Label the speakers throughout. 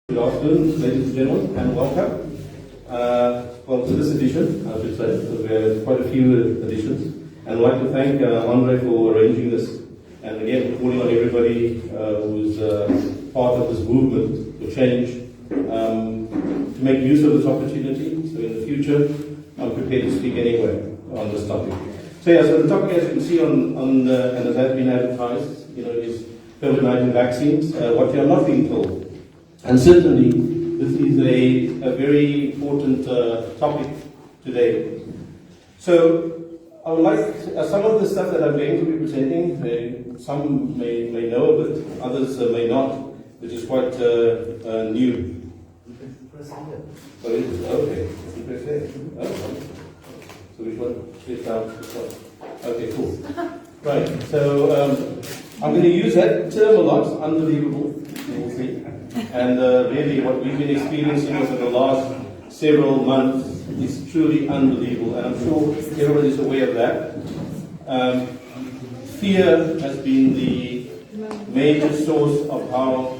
Speaker 1: Good afternoon, ladies and gentlemen, and welcome. Well, to this edition, I should say, because we have quite a few editions. And I'd like to thank Andre for arranging this. And again, calling on everybody who's part of this movement for change to make use of this opportunity. So in the future, I'm prepared to speak anywhere on this topic. So the topic, as you can see and it has been advertised, is COVID-19 vaccines, what you are not being told. And certainly, this is a very important topic today. So, I would like some of the stuff that I'm going to be presenting, some may know of it, others may not, which is quite new. Okay. So which one? This one. Okay, cool. Right. So I'm going to use that term a lot. Unbelievable. You will see. And really, what we've been experiencing over the last several months is truly unbelievable, and I'm sure everyone is aware of that. Fear has been the major source of how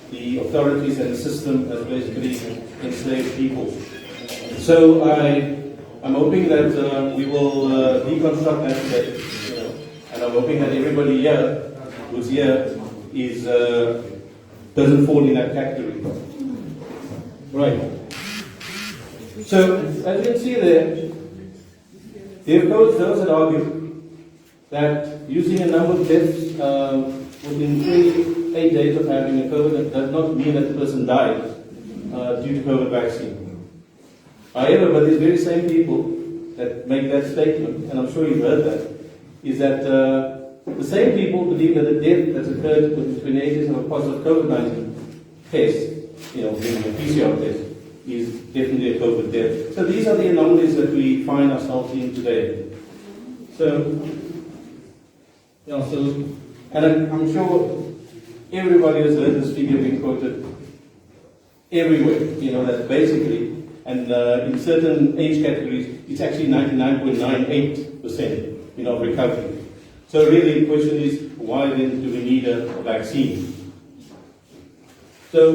Speaker 1: the authorities and the system has basically enslaved people. So I'm hoping that we will deconstruct that today, and I'm hoping that everybody here who's here is doesn't fall in that category. Right. So, as you can see there are those that argue that using a number of deaths within 28 days of having a COVID does not mean that the person died due to COVID vaccine. However, but these very same people that make that statement, and I'm sure you've heard that, is that the same people believe that the death that's occurred within 28 days of a positive COVID-19 test, being a PCR test, is definitely a COVID death. So these are the anomalies that we find ourselves in today. And I'm sure everybody has heard this figure being quoted everywhere, that basically, and in certain age categories, it's actually 99.98% of recovery. So really the question is, why then do we need a vaccine? So,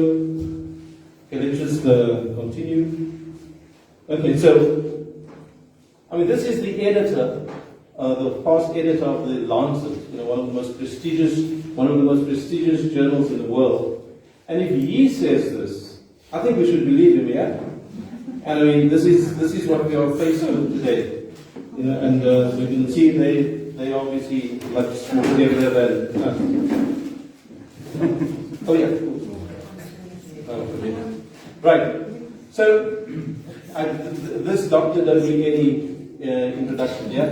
Speaker 1: let's just continue. Okay, so, this is the editor, the past editor of the Lancet, one of the most prestigious journals in the world. And if he says this, I think we should believe him, yeah? And this is what we are facing today. And we can see they obviously much more clever than us. Oh yeah. Right. So this doctor doesn't need any introduction, yeah?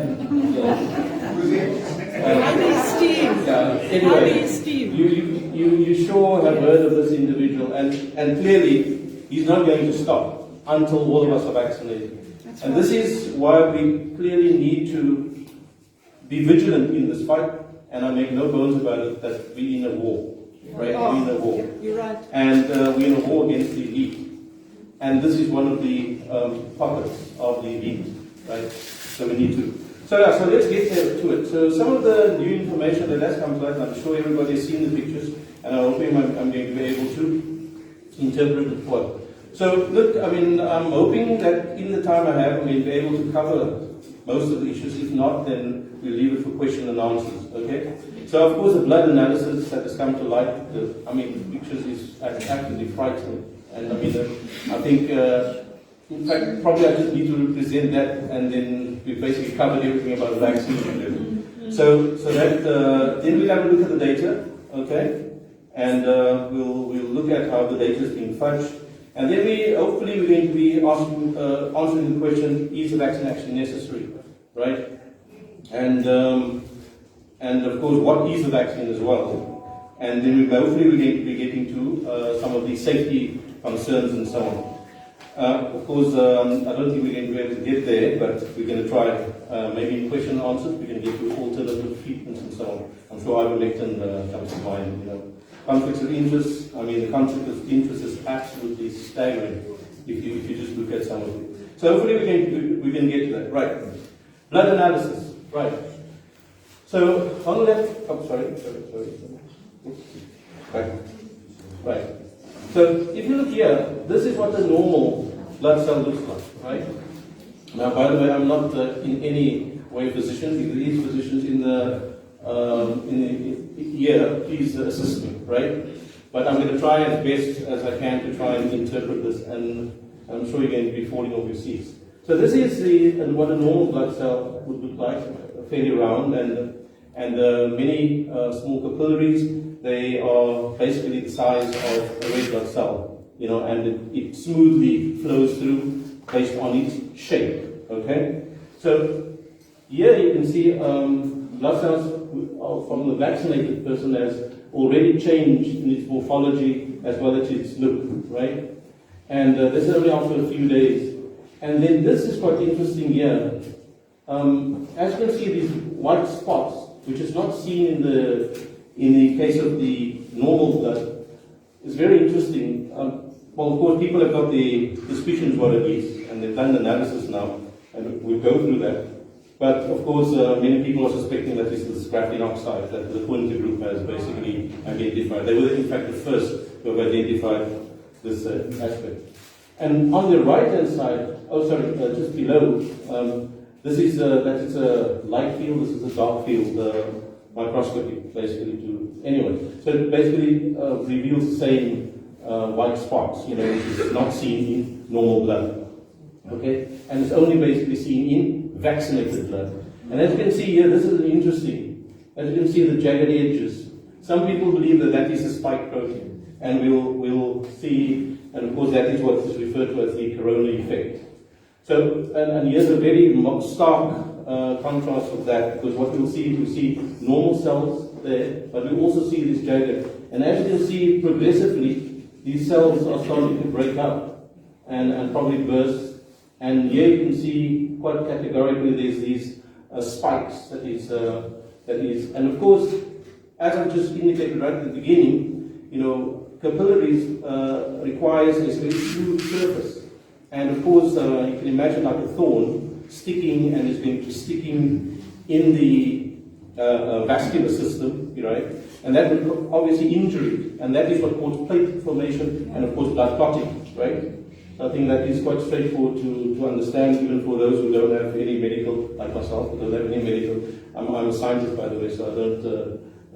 Speaker 1: Anyway, Steve. You sure have heard of this individual, and clearly he's not going to stop until all of us are vaccinated. And this is why we clearly need to be vigilant in this fight, and I make no bones about it that we're in a war, right? We're in a war.
Speaker 2: You're right.
Speaker 1: And we're in a war against the elite. And this is one of the pockets of the elite, right? So we need to. So let's get to it. So some of the new information that has come to light, and I'm sure everybody has seen the pictures, and I hope I'm going to be able to interpret it well. So look, I'm hoping that in the time I have, we'll be able to cover most of the issues. If not, then we'll leave it for question and answers, okay? So of course the blood analysis that has come to light, the pictures is absolutely frightening. And I think, in fact, probably I just need to represent that, and then we basically covered everything about the vaccine. So that, then we'll have a look at the data, okay? And we'll look at how the data is being fudged. And then hopefully we're going to be answering the question, is the vaccine actually necessary, right? And of course, what is the vaccine as well? And then hopefully we're going to be getting to some of the safety concerns and so on. Of course, I don't think we're going to be able to get there, but we're going to try. Maybe in question and answers, we can get to alternative treatments and so on. I'm sure ivermectin comes to mind, Conflicts of interest, the conflict of interest is absolutely staggering if you just look at some of it. So hopefully we can get to that. Right. Blood analysis. Right. So on the left, sorry. Right. So if you look here, this is what a normal blood cell looks like, right? Now, by the way, I'm not in any way a physician. If there is physicians in the here, please assist me, right? But I'm going to try as best as I can to try and interpret this, and I'm sure you're going to be falling off your seats. So this is what a normal blood cell would look like, fairly round, and many small capillaries. They are basically the size of a red blood cell, and it smoothly flows through based on its shape. Okay, so here you can see blood cells from the vaccinated person has already changed in its morphology as well as its look, right? And this is only after a few days. And then this is quite interesting here. As you can see, these white spots, which is not seen in the case of the normal blood, is very interesting. Well, of course, people have got the suspicions what it is, and they've done the analysis now, and we'll go through that. But of course, many people are suspecting that this is graphene oxide that the Quinter group has basically identified. They were in fact the first who have identified this aspect. And on the right-hand side, just below, this is that it's a light field, this is a dark field microscopy, basically. Anyway, so it basically reveals the same white spots, which is not seen in normal blood. Okay, and it's only basically seen in vaccinated blood. And as you can see here, this is interesting. As you can see, the jagged edges. Some people believe that that is a spike protein, and we'll see. And of course, that is what is referred to as the coronal effect. So, and here's a very stark contrast of that, because what we'll see normal cells there, but we also see this jagged. And as you can see, progressively, these cells are starting to break up and probably burst. And here you can see quite categorically there's these spikes that is, and of course, as I just indicated right at the beginning, capillaries requires a very smooth surface. And of course, you can imagine like a thorn sticking, and it's going to be sticking in the vascular system, right? And that would obviously injure it. And that is what causes platelet formation and of course blood clotting, right? I think that is quite straightforward to understand, even for those who don't have any medical, like myself, who don't have any medical. I'm a scientist, by the way, so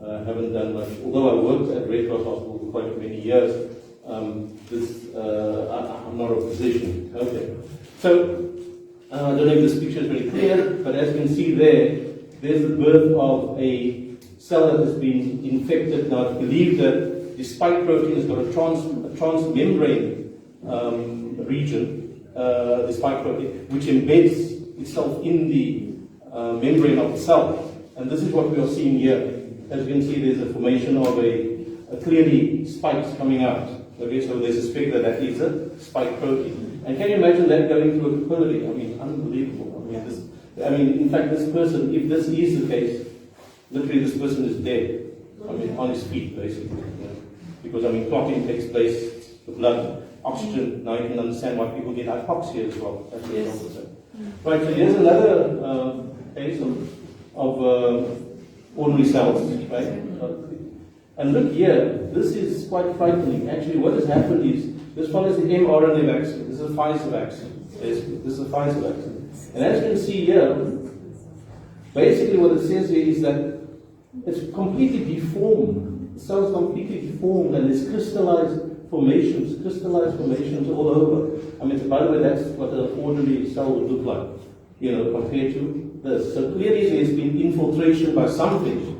Speaker 1: I haven't done much. Although I worked at Red Cross Hospital for quite many years, I'm not a physician. Okay. So, I don't know if this picture is very clear, but as you can see there's the birth of a cell that has been infected. Now, it's believed that the spike protein has got a transmembrane region, the spike protein, which embeds itself in the membrane of the cell. And this is what we are seeing here. As you can see, there's a formation of a clearly spikes coming out. Okay, so they suspect that that is a spike protein. And can you imagine that going through a capillary? I mean, unbelievable. In fact, this person, if this is the case, literally this person is dead. On his feet, basically. Because, clotting takes place, the blood, oxygen. Now you can understand why people get hypoxia as well. That's what yes. Right, so here's another case of ordinary cells, right? And look here, this is quite frightening. Actually, what has happened is, this one is the mRNA vaccine. This is a Pfizer vaccine. This is a Pfizer vaccine. And as you can see here, basically what it says here is that it's completely deformed. The cell's completely deformed, and there's crystallized formations all over. By the way, that's what an ordinary cell would look like, compared to this. So clearly there's been infiltration by something.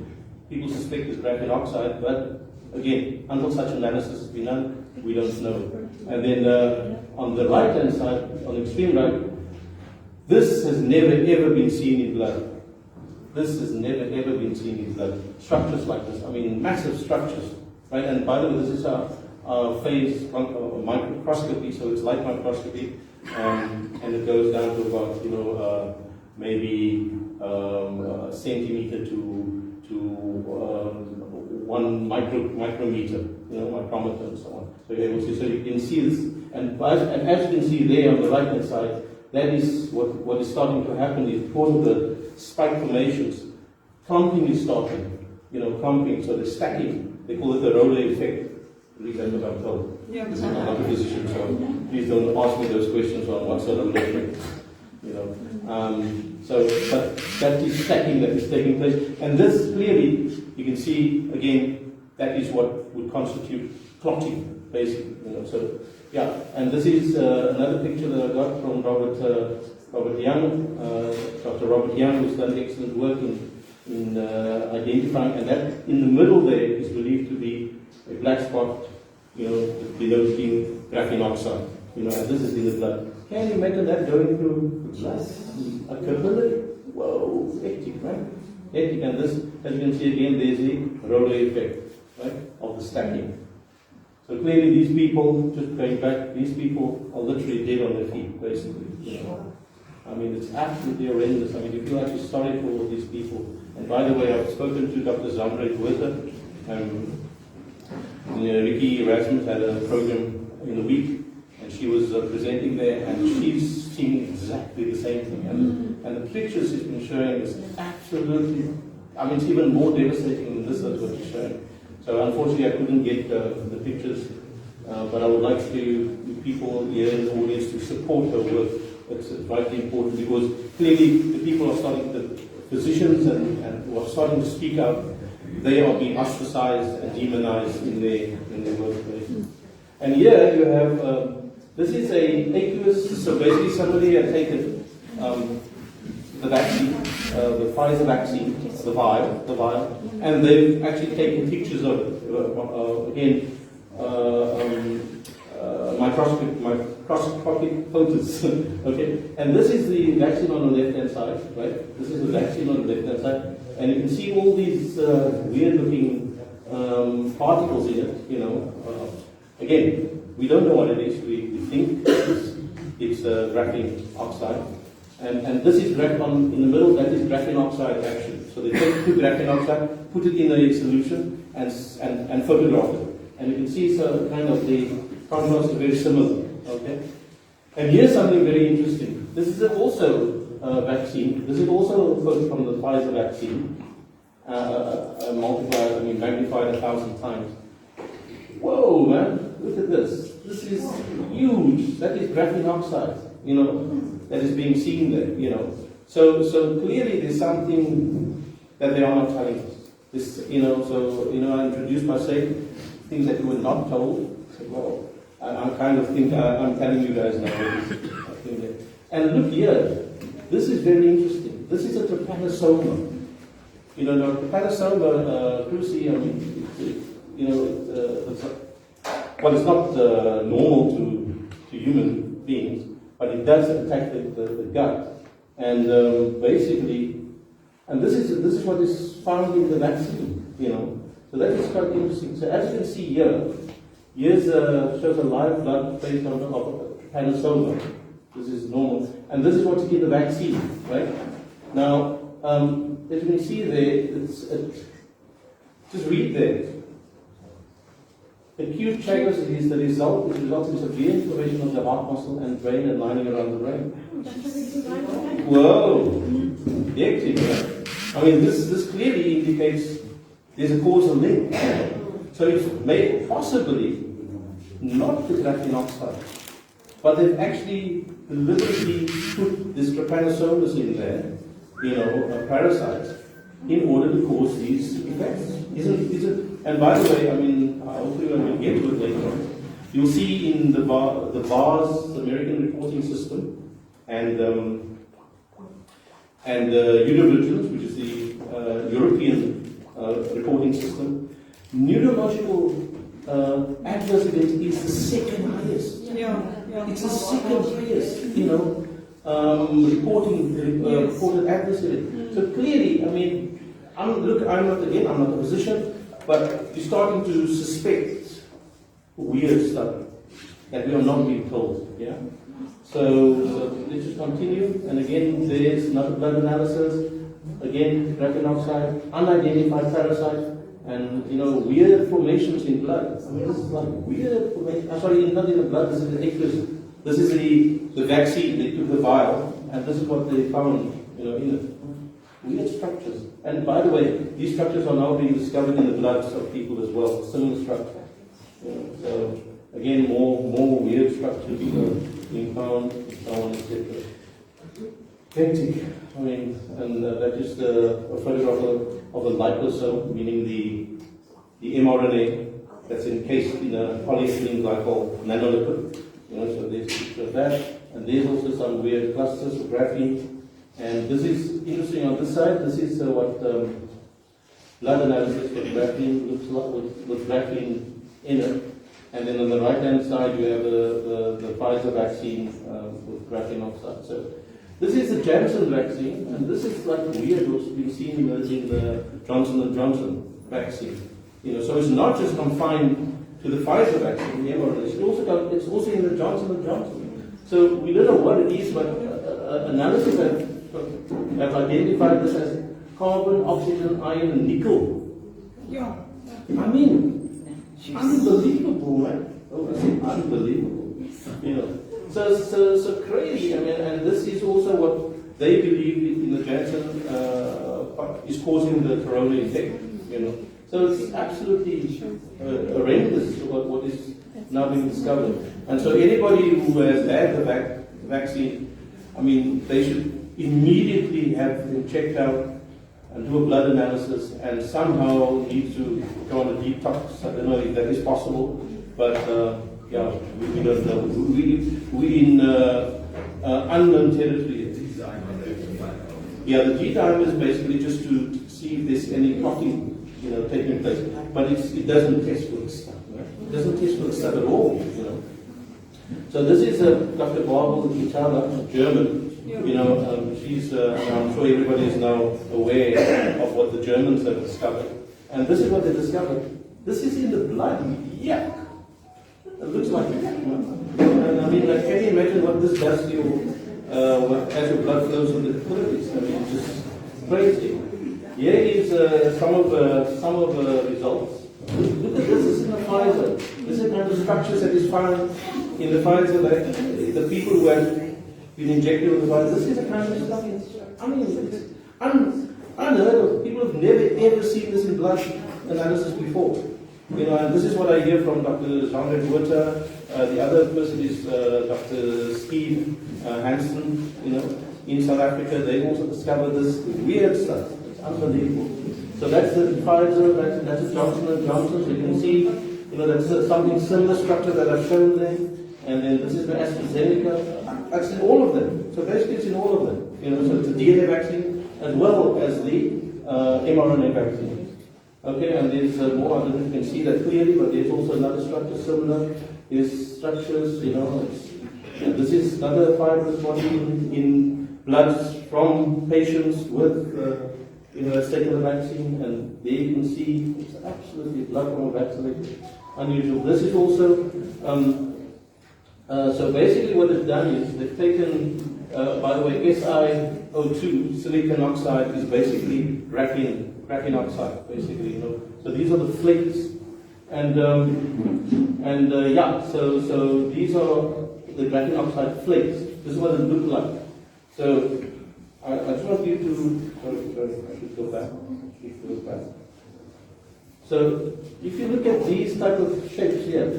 Speaker 1: People suspect it's graphene oxide, but again, until such analysis has been done, we don't know. And then on the right-hand side, on the extreme right, this has never ever been seen in blood. This has never ever been seen in blood. Structures like this, massive structures, right? And by the way, this is our phase microscopy, so it's light microscopy, and it goes down to about maybe a centimeter to 1 micrometer, micrometer and so on. So you're able to, so you can see this, and as you can see there on the right hand side, that is what is starting to happen is because of the spike formations, clumping is starting, clumping, so they're stacking. They call it the roller effect. At least that's what I'm told.
Speaker 2: Yeah.
Speaker 1: Because I'm not a physician, so please don't ask me those questions on what sort of measurement. You know. But that is stacking that is taking place. And this clearly, you can see, again, that is what would constitute clotting, basically. You know. So, yeah, and this is another picture that I got from Robert Young, Dr. Robert Young, who's done excellent work in identifying, and that in the middle there is believed to be a black spot, you know, denoting graphene oxide. You know, and this is in the blood. Can you imagine that going through the blood? A capillary? Whoa, hectic, right? Hectic, and this, as you can see again, there's the roller effect, right, of the stacking. So clearly these people, just going back, these people are literally dead on their feet, basically. You know? I mean, it's absolutely horrendous. I mean, you feel actually sorry for all these people. And by the way, I've spoken to Dr. Miric Voices. Ricky Erasmus had a program in a week, and she was presenting there, and she's seeing exactly the same thing. And the pictures she's been showing is absolutely, I mean, it's even more devastating than this is what she's showing. So unfortunately, I couldn't get the pictures, but I would like to people here in the audience to support her work. It's vitally important because clearly the people are starting, the physicians and who are starting to speak out, they are being ostracized and demonized in their workplace. And here you have, this is a aqueous, so basically somebody had taken the vaccine, the Pfizer vaccine, the vial, and they've actually taken pictures of it, again, microscopic photos, okay? And this is the vaccine on the left-hand side, right? This is the vaccine on the left-hand side, and you can see all these weird-looking particles in it, you know. Again, we don't know what it is. We think it's graphene oxide. And this is graphene, in the middle, that is graphene oxide action. So they take two graphene oxide, put it in a solution, and photograph it. And you can see so kind of the contrast is very similar. Okay? And here's something very interesting. This is also a vaccine. This is also a photo from the Pfizer vaccine, magnified 1,000 times. Whoa, man, look at this. This is huge. That is graphene oxide, you know, that is being seen there, you know. So clearly there's something that they are not telling us. This, you know, so, you know, I introduced by saying things that you were not told. So, well, I kind of think I'm telling you guys now. And look here, this is very interesting. This is a trypanosoma. You know, the trypanosoma cruci, I mean, you know, it's not normal to human beings, but it does attack the gut. And basically, and this is what is found in the vaccine, you know. So that is quite interesting. So as you can see here, here's shows a live blood based on trypanosoma. This is normal. And this is what's in the vaccine, right? Now, as you can see there, just read there. Acute tracheostomy is the result, which results in severe inflammation of the heart muscle and brain and lining around the brain. Whoa! I mean, this clearly indicates there's a causal link. So it's made possibly not the graphene oxide, but they've actually deliberately put this trypanosomas in there, you know, parasites, in order to cause these effects. And by the way, I mean, hopefully when we get to it later on, you'll see in the VARS, the American Reporting System, and Eurovigilance, which is the European reporting system, neurological adverse events is the second highest.
Speaker 2: Yeah.
Speaker 1: It's the second highest, you know, reported adverse events. So clearly, I mean, I'm not a physician, but you're starting to suspect weird stuff that we are not being told. Yeah. So let's just continue. And again, there's another blood analysis. Again, graphene oxide, unidentified parasite, and you know, weird formations in blood. I mean, this is like weird formation. Not in the blood. This is the aqueous. This is the vaccine. They took the vial, and this is what they found, you know, in it. Weird structures. And by the way, these structures are now being discovered in the bloods of people as well. Similar structure. So again, more weird structures being found, so on, etc. Hectic. I mean, and that is a photograph of a liposome, meaning the mRNA that's encased in a polyethylene glycol nanolipid. So there's a picture of that, and there's also some weird clusters of graphene. And this is interesting on this side. This is what blood analysis with graphene looks like, with graphene in it. And then on the right-hand side, you have the Pfizer vaccine with graphene oxide. So this is the Janssen vaccine, and this is like weird what's been seen in the Johnson & Johnson vaccine. So it's not just confined to the Pfizer vaccine, the mRNA. It's also in the Johnson & Johnson. So we don't know what it is, but analysis have identified this as carbon, oxygen, iron, and nickel.
Speaker 2: Yeah.
Speaker 1: I mean, unbelievable, man. Oh, I say unbelievable. So crazy. I mean, and this is also what they believe in the Janssen is causing the corona effect. So it's absolutely horrendous what is now being discovered. And so anybody who has had the vaccine, I mean, they should immediately have them checked out and do a blood analysis, and somehow need to go on a detox. I don't know if that is possible, but yeah, we don't know. We in unknown territory. Yeah, the G time is basically just to see if there's any clotting, taking place, but it doesn't test for this stuff. Right? It doesn't test for this stuff at all. So this is Dr. Barbel Itala, German. She's, I'm sure everybody is now aware of what the Germans have discovered. And this is what they discovered. This is in the blood. Yuck! It looks like it. And I mean, can you imagine what this does to you as your blood flows in the capillaries? I mean, it's just crazy. Here is some of the results. Look at this. This is in the Pfizer. This is the kind of structures that is found in the Pfizer. The people who have been injected with the Pfizer. This is the kind of stuff. I mean, it's unheard of. People have never ever seen this in blood analysis before. And this is what I hear from Dr. Jean-Red Water. The other person is Dr. Steve Hansen. In South Africa, they also discovered this weird stuff. It's unbelievable. So that's the Pfizer, that's the Johnson & Johnson. So you can see, that's something similar structure that I've shown there. And then this is the AstraZeneca. That's in all of them. So basically it's in all of them. So it's a DNA vaccine as well as the mRNA vaccine. Okay, and there's more. I don't know if you can see that clearly, but there's also another structure similar. There's structures, this is another fibrous body in blood from patients with has taken the vaccine, and there you can see it's absolutely blood from a vaccinated. Unusual. This is also, so basically what they've done is they've taken, by the way, SiO2, silicon oxide, is basically graphene oxide, basically, So these are the flakes, and so these are the graphene oxide flakes. This is what it looks like. So I just want you to, sorry, I should go back. So if you look at these type of shapes here,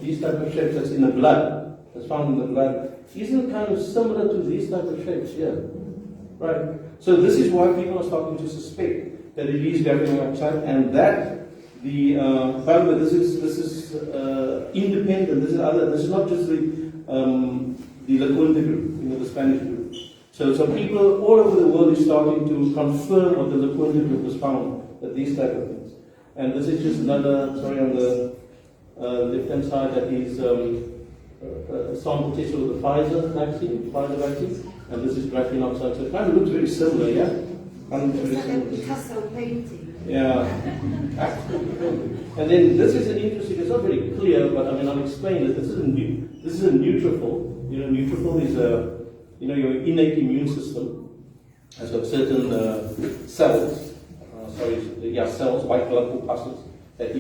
Speaker 1: these type of shapes that's in the blood, that's found in the blood, isn't kind of similar to these type of shapes here, right? So this is why people are starting to suspect that it is graphene oxide, and that by the way, this is independent. This is not just the Lecuende group, the Spanish group. So people all over the world is starting to confirm what the Lecuende group has found, that these type of things. And this is just another, on the left-hand side, that is a sample test of the Pfizer vaccine, and this is graphene oxide. So it kind of looks very similar, yeah?
Speaker 2: It's like a Picasso painting.
Speaker 1: Yeah, absolutely. And then this is an interesting, it's not very clear, but I'll explain it. This is a neutrophil. Neutrophil is your innate immune system has got certain cells, cells, white blood corpuscles, that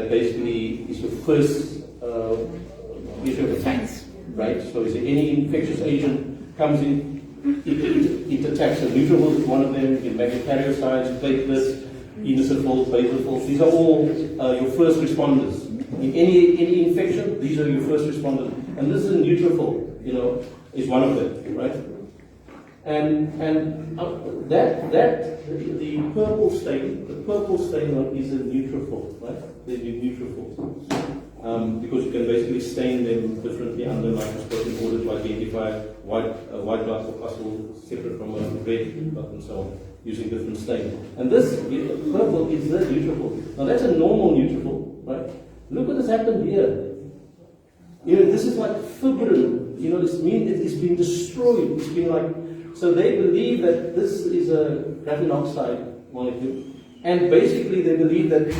Speaker 1: basically is your first issue of attacks, right? So if any infectious agent comes in, it attacks. So neutrophils is one of them. You can make karyocytes, platelets, eosinophils, basophils, these are all your first responders. In any infection, these are your first responders. And this is a neutrophil, is one of them, right? And that the purple stain is a neutrophil, right? They're neutrophils. Because you can basically stain them differently under microscope in order to identify white blood corpuscle separate from a red blood and so on, using different stains. And this purple is the neutrophil. Now that's a normal neutrophil, right? Look what has happened here. This is like fibrin. It's been destroyed. It's been like. So they believe that this is a graphene oxide molecule, and basically they believe that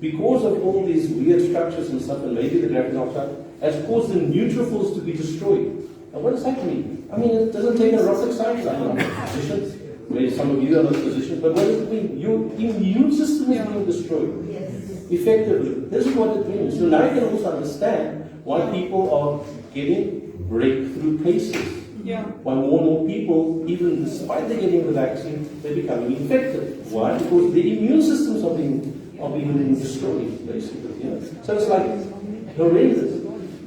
Speaker 1: because of all these weird structures and stuff, and maybe the graphene oxide has caused the neutrophils to be destroyed. Now what does that mean? I mean, it doesn't take a rocket science. I know physicians. Maybe some of you are not physicians, but what does it mean? Your immune system is being destroyed.
Speaker 2: Yes.
Speaker 1: Effectively. This is what it means. So now you can also understand why people are getting breakthrough cases.
Speaker 2: Yeah.
Speaker 1: Why more and more people, even despite they getting the vaccine, they're becoming infected. Why? Because the immune systems are being destroyed, basically. So it's like horrendous.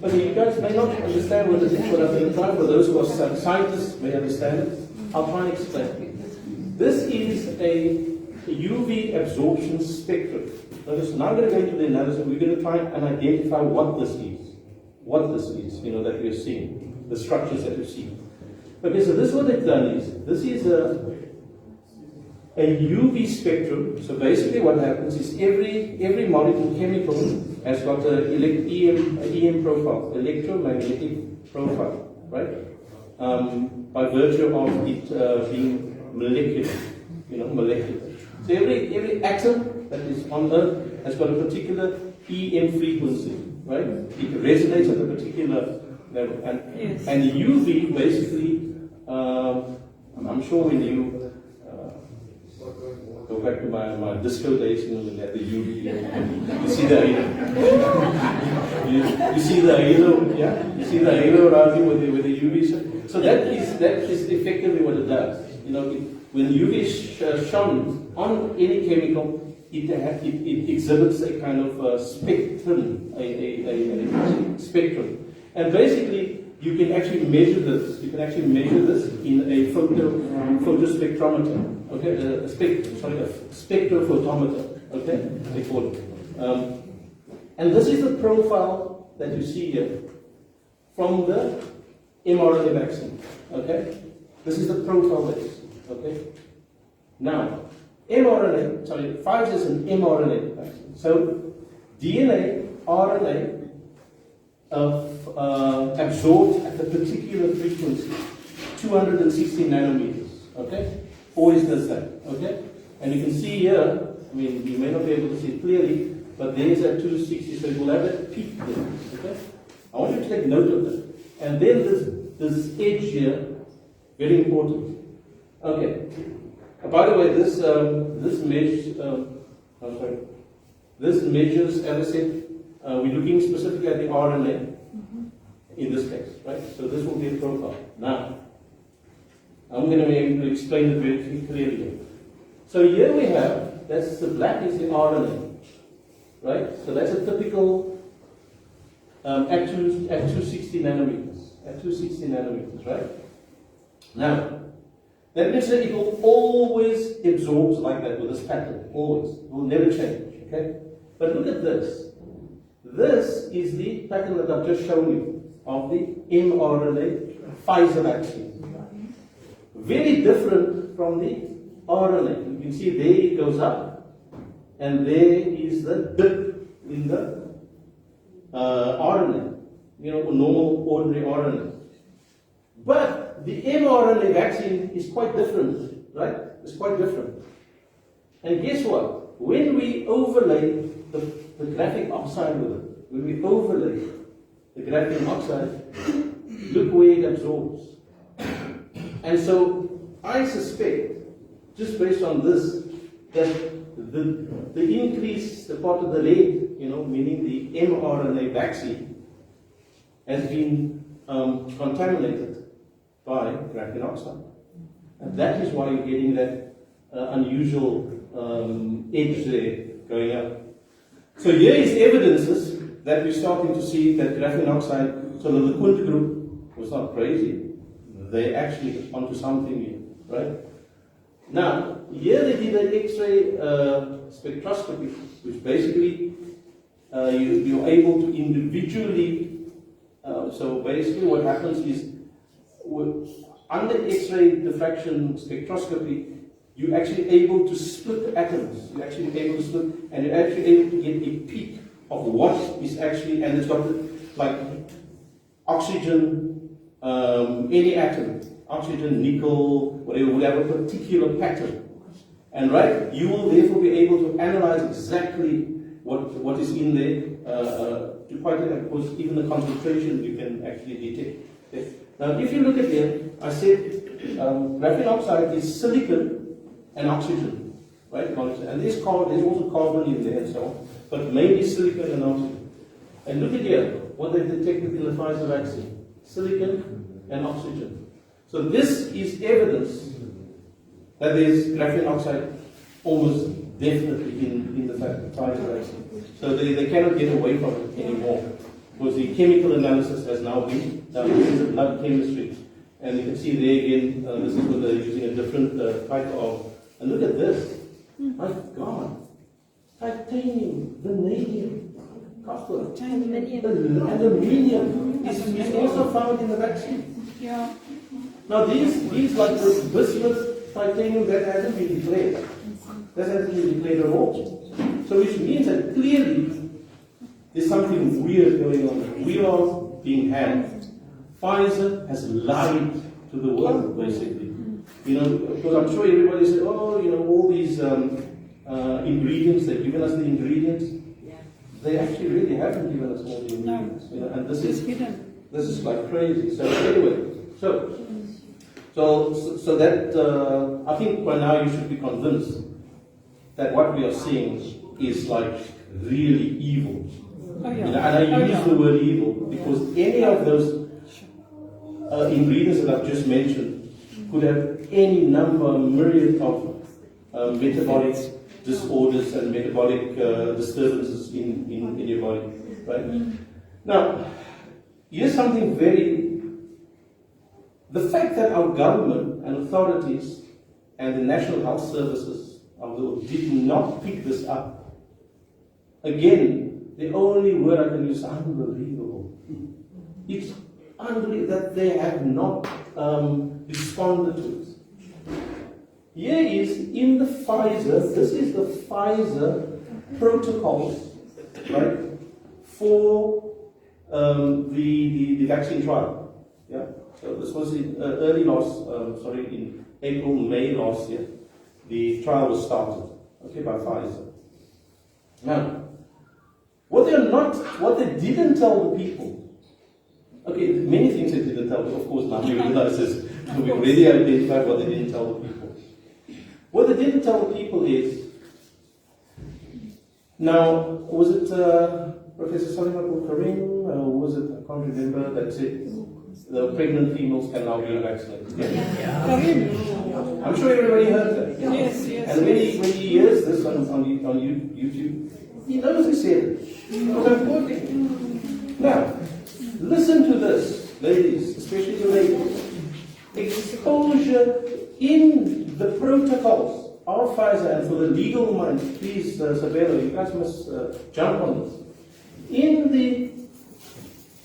Speaker 1: But you guys may not understand what it is, but I'm going to try for those who are scientists may understand it. I'll try and explain. This is a UV absorption spectrum. Now I'm going to go into the analysis. We're going to try and identify what this is. That we are seeing. The structures that we see. Okay, so this is what they've done is, this is a UV spectrum. So basically what happens is every molecule chemical has got an EM profile, electromagnetic profile, right? By virtue of it being molecular, molecular. So every atom that is on Earth has got a particular EM frequency, right? It resonates at a particular level. And the UV basically, I'm sure when you go back to my disco days, when they had the UV, you see the halo. you see the halo, yeah? You see the halo around you with the UV. So that is effectively what it does. When UV is shone on any chemical, it exhibits a kind of spectrum, a spectrum. And basically, you can actually measure this. You can actually measure this in a photospectrometer. Okay, a spectrophotometer. Okay, they call it. And this is the profile that you see here from the mRNA vaccine. Okay, this is the profile that you see. Okay, now Pfizer is an mRNA vaccine. So DNA, RNA. Absorbed at a particular frequency, 260 nanometers. Okay, always does that. Okay, and you can see here. I mean, you may not be able to see it clearly, but there is that 260, so it will have that peak there. Okay, I want you to take note of that. And then this edge here, very important. Okay. By the way, this measures, as I said, we're looking specifically at the RNA in this case, right? So this will be a profile. Now, I'm going to be able to explain it very clearly. So here we have, that's the black is the RNA, right? So that's a typical at 260 nanometers. At 260 nanometers, right? Now, that means that it will always absorb like that with this pattern, always. It will never change, okay? But look at this. This is the pattern that I've just shown you of the mRNA Pfizer vaccine. Very different from the RNA. You can see there it goes up, and there is the dip in the RNA, normal, ordinary RNA. But the mRNA vaccine is quite different, right? It's quite different. And guess what? When we overlay the graphene oxide with it, when we overlay the graphene oxide, look where it absorbs. And so I suspect, just based on this, that the increase, the part of the lead, meaning the mRNA vaccine, has been contaminated by graphene oxide. And that is why you're getting that unusual edge there going up. So here is evidences that we're starting to see that graphene oxide, so the Kunte group was not crazy. They actually onto something here, right? Now, here they did an X-ray spectroscopy, which basically you're able to individually, so basically what happens is, under X-ray diffraction spectroscopy, you're actually able to split atoms. You're actually able to split, and you're actually able to get a peak of what is actually, and it's got like oxygen, any atom, oxygen, nickel, whatever, would have a particular pattern. And right, you will therefore be able to analyze exactly what is in there, to quite, of course, even the concentration you can actually detect. Okay. Now, if you look at here, I said graphene oxide is silicon and oxygen, right? And there's also carbon in there and so on, but mainly silicon and oxygen. And look at here, what they detected in the Pfizer vaccine: silicon and oxygen. So this is evidence that there's graphene oxide almost definitely in the Pfizer vaccine. So they cannot get away from it anymore, because the chemical analysis has now been done. This is a blood chemistry. And you can see there again, this is what they're using a different type of. And look at this. My God. Titanium, vanadium, copper, aluminium is also found in the vaccine.
Speaker 2: Yeah.
Speaker 1: Now these like the bismuth, titanium, that hasn't been declared. That hasn't been declared at all. So which means that clearly there's something weird going on. We are being had. Pfizer has lied to the world, basically. You know, because I'm sure everybody said, oh, you know, all these ingredients, they've given us the ingredients. They actually really haven't given us all the ingredients. You know, and this is like crazy. So anyway, so that I think by now you should be convinced that what we are seeing is like really evil.
Speaker 2: Oh, yeah.
Speaker 1: You know, and I use the word evil because any of those ingredients that I've just mentioned could have any number, a myriad of metabolic disorders and metabolic disturbances in your body, right? Now, here's something the fact that our government and authorities and the National Health Services of the world did not pick this up. Again, the only word I can use is unbelievable. It's unbelievable that they have not responded to it. Here is in the Pfizer, this is the Pfizer protocols, right, for the vaccine trial. Yeah. So this was in in April, May last year. The trial was started, okay, by Pfizer. Now, what they didn't tell the people. Okay, many things they didn't tell. Of course, now we realize this. We already identified what they didn't tell the people. What they didn't tell the people is, now, was it Professor Salima Karim, or was it, I can't remember, that said the pregnant females can now be vaccinated? Yeah. I'm sure everybody heard that.
Speaker 2: Yes.
Speaker 1: And when he hears this on YouTube, he knows he said it. Because I'm quoting. Now, listen to this, ladies, especially the ladies. Exposure in the protocols of Pfizer, and for the legal mind, please, Sabelo, you guys must jump on this. In the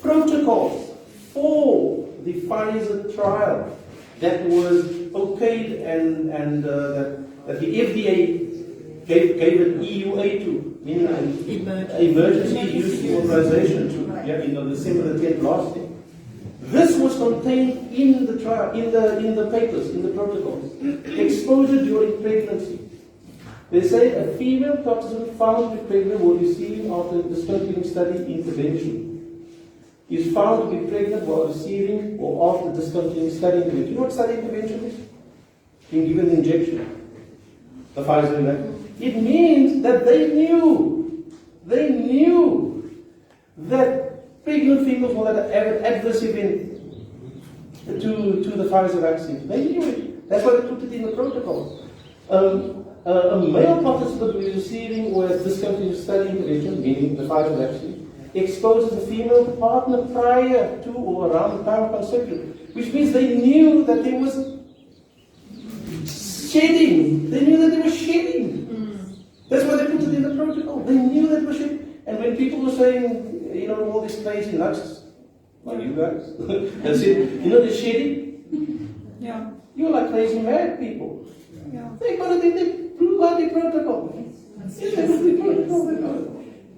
Speaker 1: protocols for the Pfizer trial that was okayed and that the FDA gave an EUA to, meaning an emergency use authorization to, December the 10th last year. This was contained in the trial, in the papers, in the protocols. Exposure during pregnancy. They say a female participant found to be pregnant while receiving after discontinuing study intervention is found to be pregnant while receiving or after discontinuing study intervention. You know what study intervention is? Being given the injection. The Pfizer injection. It means that they knew that pregnant females will have an adverse event to the Pfizer vaccine. They knew it. That's why they put it in the protocol. a male participant who is receiving or has discontinued study intervention, meaning the Pfizer vaccine, exposes a female partner prior to or around the time of conception, which means they knew that there was shedding. They knew that they were shedding. That's why they put it in the protocol. They knew that they were shedding. And when people were saying, you know, all these crazy nuts, like you guys, they said, you know, they're shedding.
Speaker 2: Yeah.
Speaker 1: You're like crazy mad people.
Speaker 2: Yeah.
Speaker 1: They got it in the bloody protocol.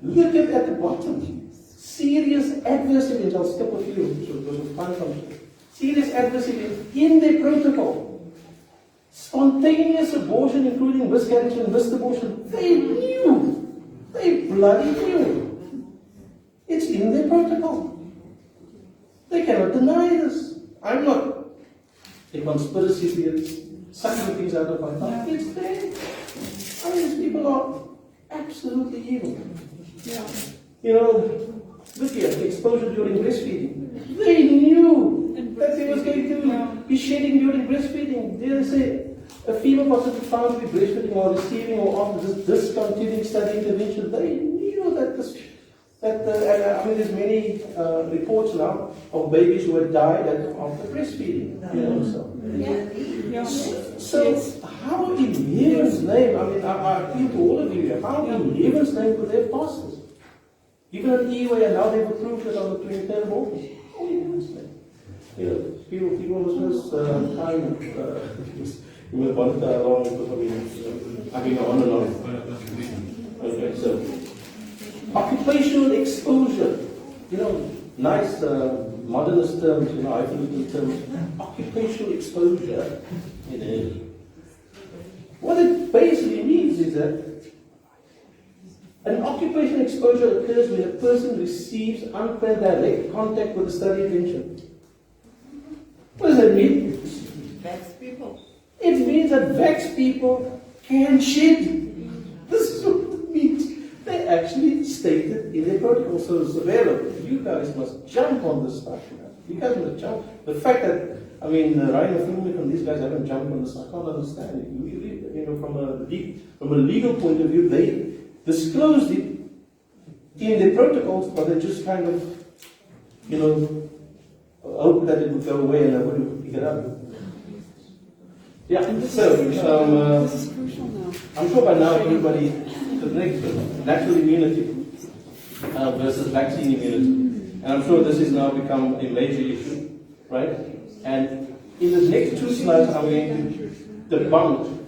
Speaker 1: Look at the bottom. Serious adverse events. I'll skip a few because of time constraints. Serious adverse events in their protocol. Spontaneous abortion, including miscarriage and missed abortion. They knew. They bloody knew. It's in their protocol. They cannot deny this. I'm not a conspiracy theorist sucking things out of my mouth. It's there. I mean, these people are absolutely evil.
Speaker 2: Yeah.
Speaker 1: You know, look here, exposure during breastfeeding. They knew that they was going to be shedding during breastfeeding. They say a female participant found to be breastfeeding while receiving or after this discontinuing study intervention. They knew that this. I mean, there's many reports now of babies who had died after breastfeeding. You know, so.
Speaker 2: Yeah.
Speaker 1: So how in heaven's name? I mean, I appeal to all of you here. How in heaven's name could they have passed this? Even at EUA, and now they've approved it on the 23rd of August. How in heaven's name? You know, people was this time. You will want that along because I've been on and on. Okay, so. Occupational exposure, you know, nice modernist terms, you know, hyphenated terms. Occupational exposure, you know. What it basically means is that an occupational exposure occurs when a person receives unfair direct contact with the study intervention. What does that mean?
Speaker 2: Vax people.
Speaker 1: It means that vax people can shed. This is what it means. They actually stated in their protocol, so it's available. You guys must jump on this stuff. You guys must jump. The fact that, I mean, Ryan Flumic and these guys haven't jumped on this, I can't understand it. You know, from a legal point of view, they disclosed it in their protocols, but they just kind of, you know, hope that it would go away and I wouldn't pick it up. Yeah, so,
Speaker 2: This is crucial now.
Speaker 1: I'm sure by now everybody, the next natural immunity versus vaccine immunity. And I'm sure this has now become a major issue, right? And in the next two slides, I'm going to debunk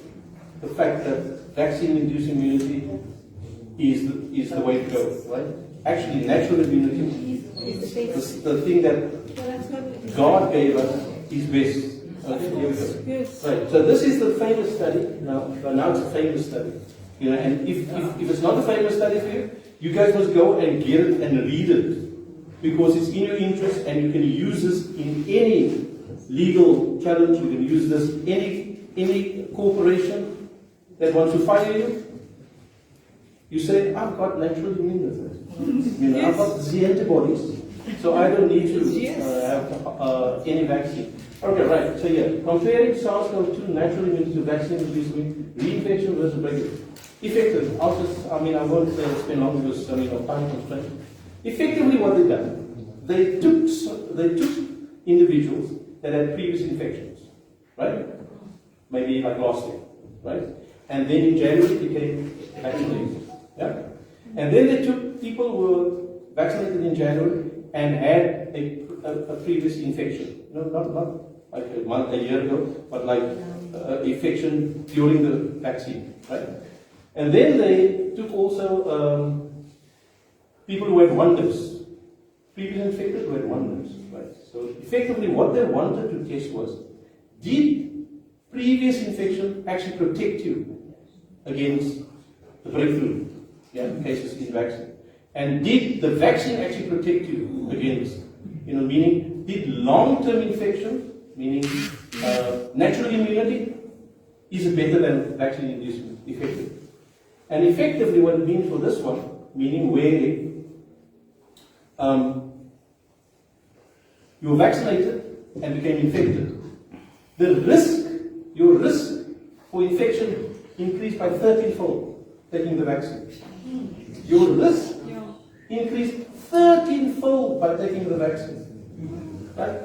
Speaker 1: the fact that vaccine-induced immunity is the way to go, right? Actually, natural immunity, the thing that God gave us, is best. Okay, here we go.
Speaker 2: Yes.
Speaker 1: Right. So this is the famous study. Now it's a famous study. You know, and if it's not a famous study for you, you guys must go and get it and read it because it's in your interest and you can use this in any legal challenge. You can use this any corporation that wants to fire you. You say, I've got natural immunity. You know, I've got the antibodies, so I don't need to have any vaccine. Okay, right. So yeah, comparing SARS-CoV-2 natural immunity to vaccine-induced reinfection versus regular. Effective. I won't spend long because of time constraints. Effectively, what they've done, they took individuals that had previous infections, right? Maybe like last year, right? And then in January became vaccinated, yeah. And then they took people who were vaccinated in January and had a previous infection. No, not like a year ago, but like infection during the vaccine, right? And then they took also people who had one dose, previous infected who had one dose, right? So effectively what they wanted to test was, did previous infection actually protect you against the breakthrough cases in vaccine? And did the vaccine actually protect you against, meaning did long-term infection, meaning natural immunity, is better than vaccine-induced effective? And effectively what it means for this one, meaning where you were vaccinated and became infected, your risk for infection increased by 13-fold taking the vaccine. Your risk
Speaker 2: Yeah.
Speaker 1: increased 13-fold by taking the vaccine. Right?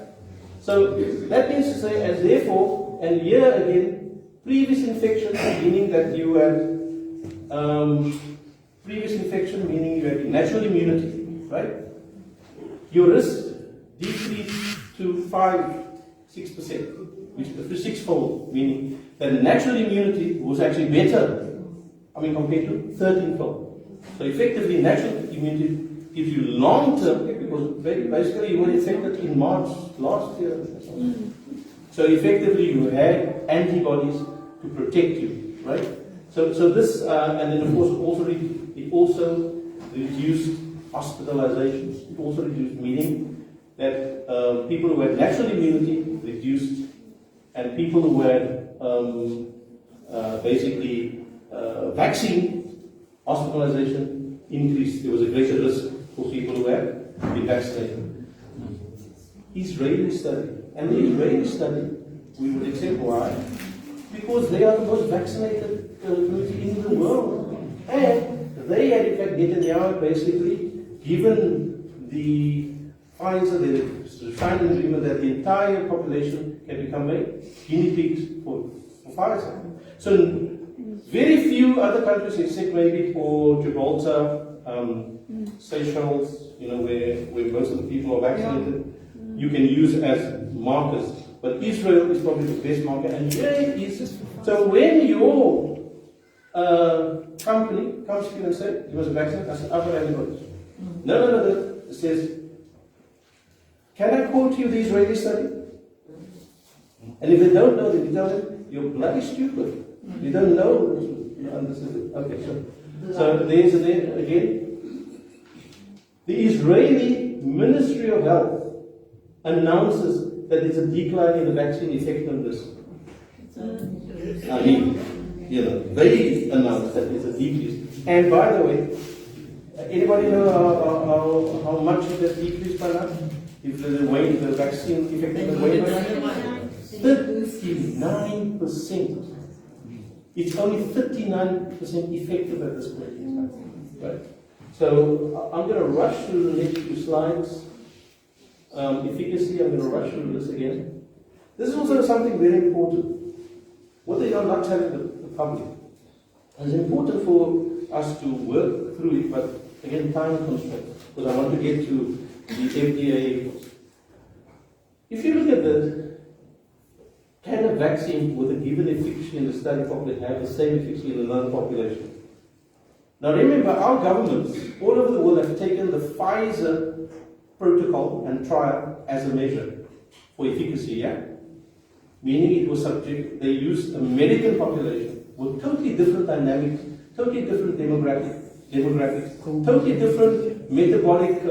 Speaker 1: So that means to say, and therefore, and here again, previous infection, meaning that you had previous infection, meaning you had natural immunity, right? Your risk decreased to 6%, which is sixfold, meaning that natural immunity was actually better, compared to 13-fold. So effectively, natural immunity gives you long-term, because basically you were infected in March last year. So effectively, you had antibodies to protect you, right? So this, and then of course, it also reduced hospitalizations. It also reduced, meaning that people who had natural immunity reduced, and people who had vaccine hospitalization increased. There was a greater risk for people who had been vaccinated. Israeli study, and the Israeli study, we would accept why? Because they are the most vaccinated community in the world, and they had in fact Netanyahu basically given the Pfizer, the signed an agreement that the entire population can become guinea pigs for Pfizer. So very few other countries, except maybe for Gibraltar, Seychelles, where most of the people are vaccinated, you can use as markers. But Israel is probably the best marker. And here it is. So when your company comes to you and says, you must vaccinate, I said, I've got antibodies. No. It says, can I quote you the Israeli study? And if they don't know, then you tell them, you're bloody stupid. You don't know. You understand it. Okay, so there's again. The Israeli Ministry of Health announces that there's a decline in the vaccine effectiveness. They announce that there's a decrease. And by the way, anybody know how much it has decreased by now? If the vaccine effectiveness waned by 39%. It's only 39% effective at this point in time. Right? So I'm going to rush through the next few slides. Efficacy, I'm going to rush through this again. This is also something very important. What they are not telling the public. It's important for us to work through it, but again, time constraints, because I want to get to the FDA. If you look at this, can a vaccine with a given efficacy in the study population have the same efficacy in another population? Now remember, our governments all over the world have taken the Pfizer protocol and trial as a measure for efficacy, yeah? Meaning it was subject, they used American population with totally different dynamics, totally different demographics, totally different metabolic,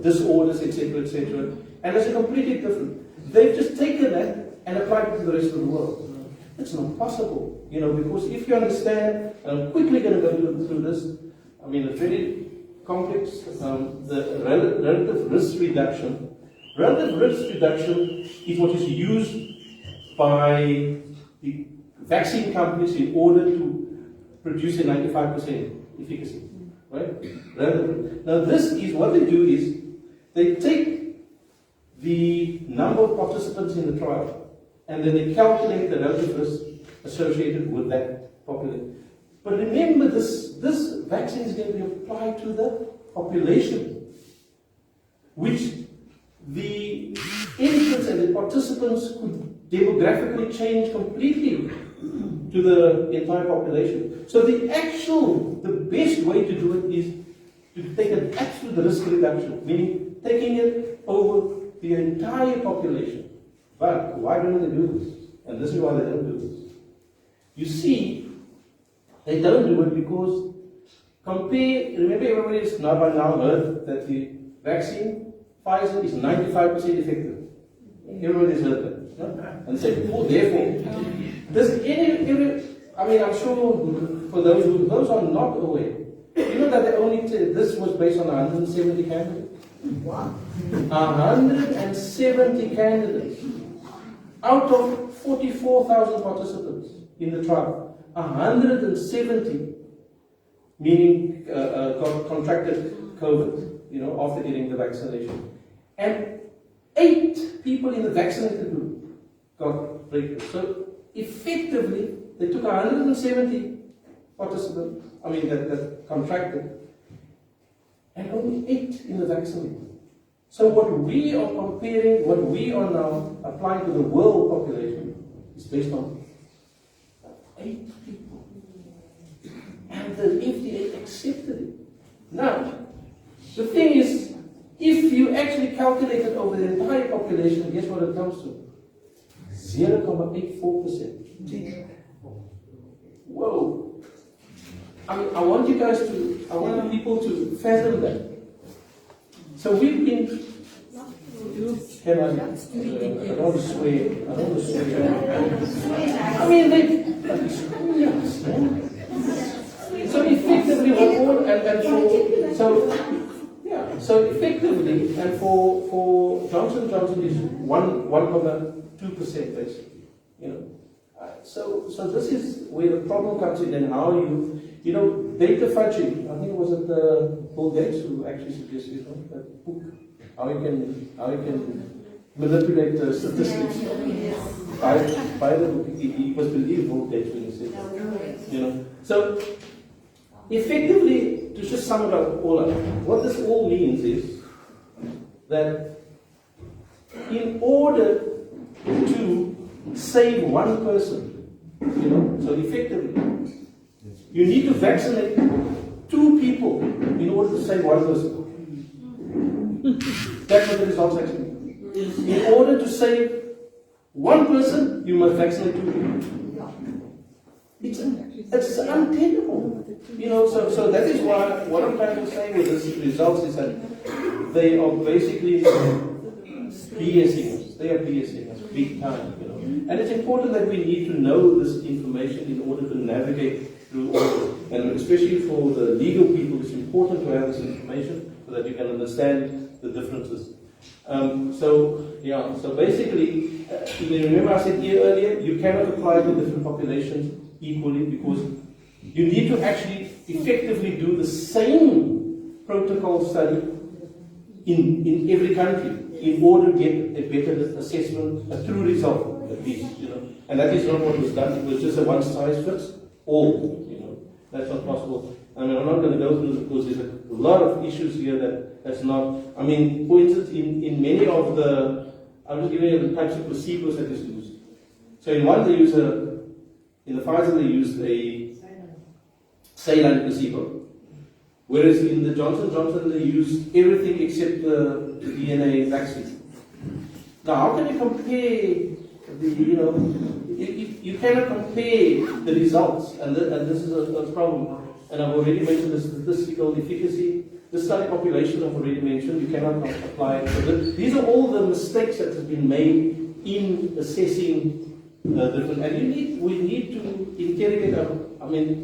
Speaker 1: disorders, etc. And it's a completely different. They've just taken that and applied it to the rest of the world. It's not possible, because if you understand, and I'm quickly going to go through this, it's very complex, the relative risk reduction. Relative risk reduction is what is used by the vaccine companies in order to produce a 95% efficacy, right? Relative. Now this is, what they do is, they take the number of participants in the trial, and then they calculate the relative risk associated with that population. But remember, this vaccine is going to be applied to the population, which the entrants and the participants could demographically change completely to the entire population. So the best way to do it is to take an absolute risk reduction, meaning taking it over the entire population. But why don't they do this? And this is why they don't do this. You see, they don't do it because remember everybody has by now heard that the vaccine, Pfizer, is 95% effective. Everybody has heard that. No? And say, therefore, I'm sure for those are not aware, that they only this was based on 170 candidates. What? 170 candidates. out of 44,000 participants in the trial, 170, meaning contracted COVID, after getting the vaccination. And 8 people in the vaccinated group got breakthrough. So effectively, they took 170 participants, that contracted, and only 8 in the vaccinated. So what we are comparing, what we are now applying to the world population is based on 8 people. And the FDA accepted it. Now, the thing is, if you actually calculate it over the entire population, guess what it comes to? 0.84%. Whoa. I want you guys to, I want people to fathom that. So we've been, I don't want to swear, so effectively, so effectively, and for Johnson & Johnson is 1.2% basically, So this is where the problem comes in, and how data fudging. I think it was Bill Gates who actually suggested that book, how you can manipulate the statistics. By the book, he was believed Bill Gates when he said that. So effectively, to just sum it up all up, what this all means is that in order to save one person, so effectively, you need to vaccinate 2 people in order to save one person. That's what the results actually mean. In order to save one person, you must vaccinate 2 people. It's untenable. So that is why what I'm trying to say with these results is that they are basically BSing us. They are BSing us big time. And it's important that we need to know this information in order to navigate through all of it. And especially for the legal people, it's important to have this information so that you can understand the differences. So basically, remember I said here earlier, you cannot apply to different populations equally because you need to actually effectively do the same protocol study in every country in order to get a better assessment, a true result at least, And that is not what was done. It was just a one-size-fits-all, That's not possible. I'm not going to go through it because there's a lot of issues here that's not. For instance, in many of the, I'll just give you the types of placebos that is used. So in one they use in the Pfizer they used a saline placebo, whereas in the Johnson & Johnson they used everything except the DNA vaccine. Now, how can you compare you cannot compare the results, and this is a problem. And I've already mentioned the statistical efficacy. The study population I've already mentioned, you cannot apply it. So these are all the mistakes that have been made in assessing different. And we need to interrogate.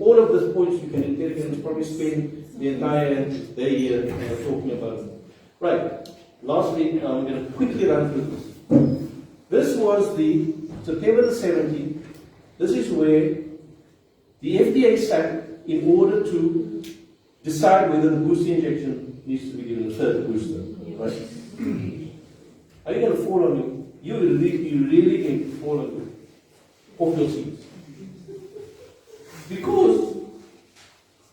Speaker 1: All of these points you can interrogate and probably spend the entire day here talking about it. Right. Lastly, I'm going to quickly run through this. This was the September the 17th. This is where the FDA sat in order to decide whether the booster injection needs to be given a third booster. Right? Are you going to fall on you? You really going to fall on you off your seats.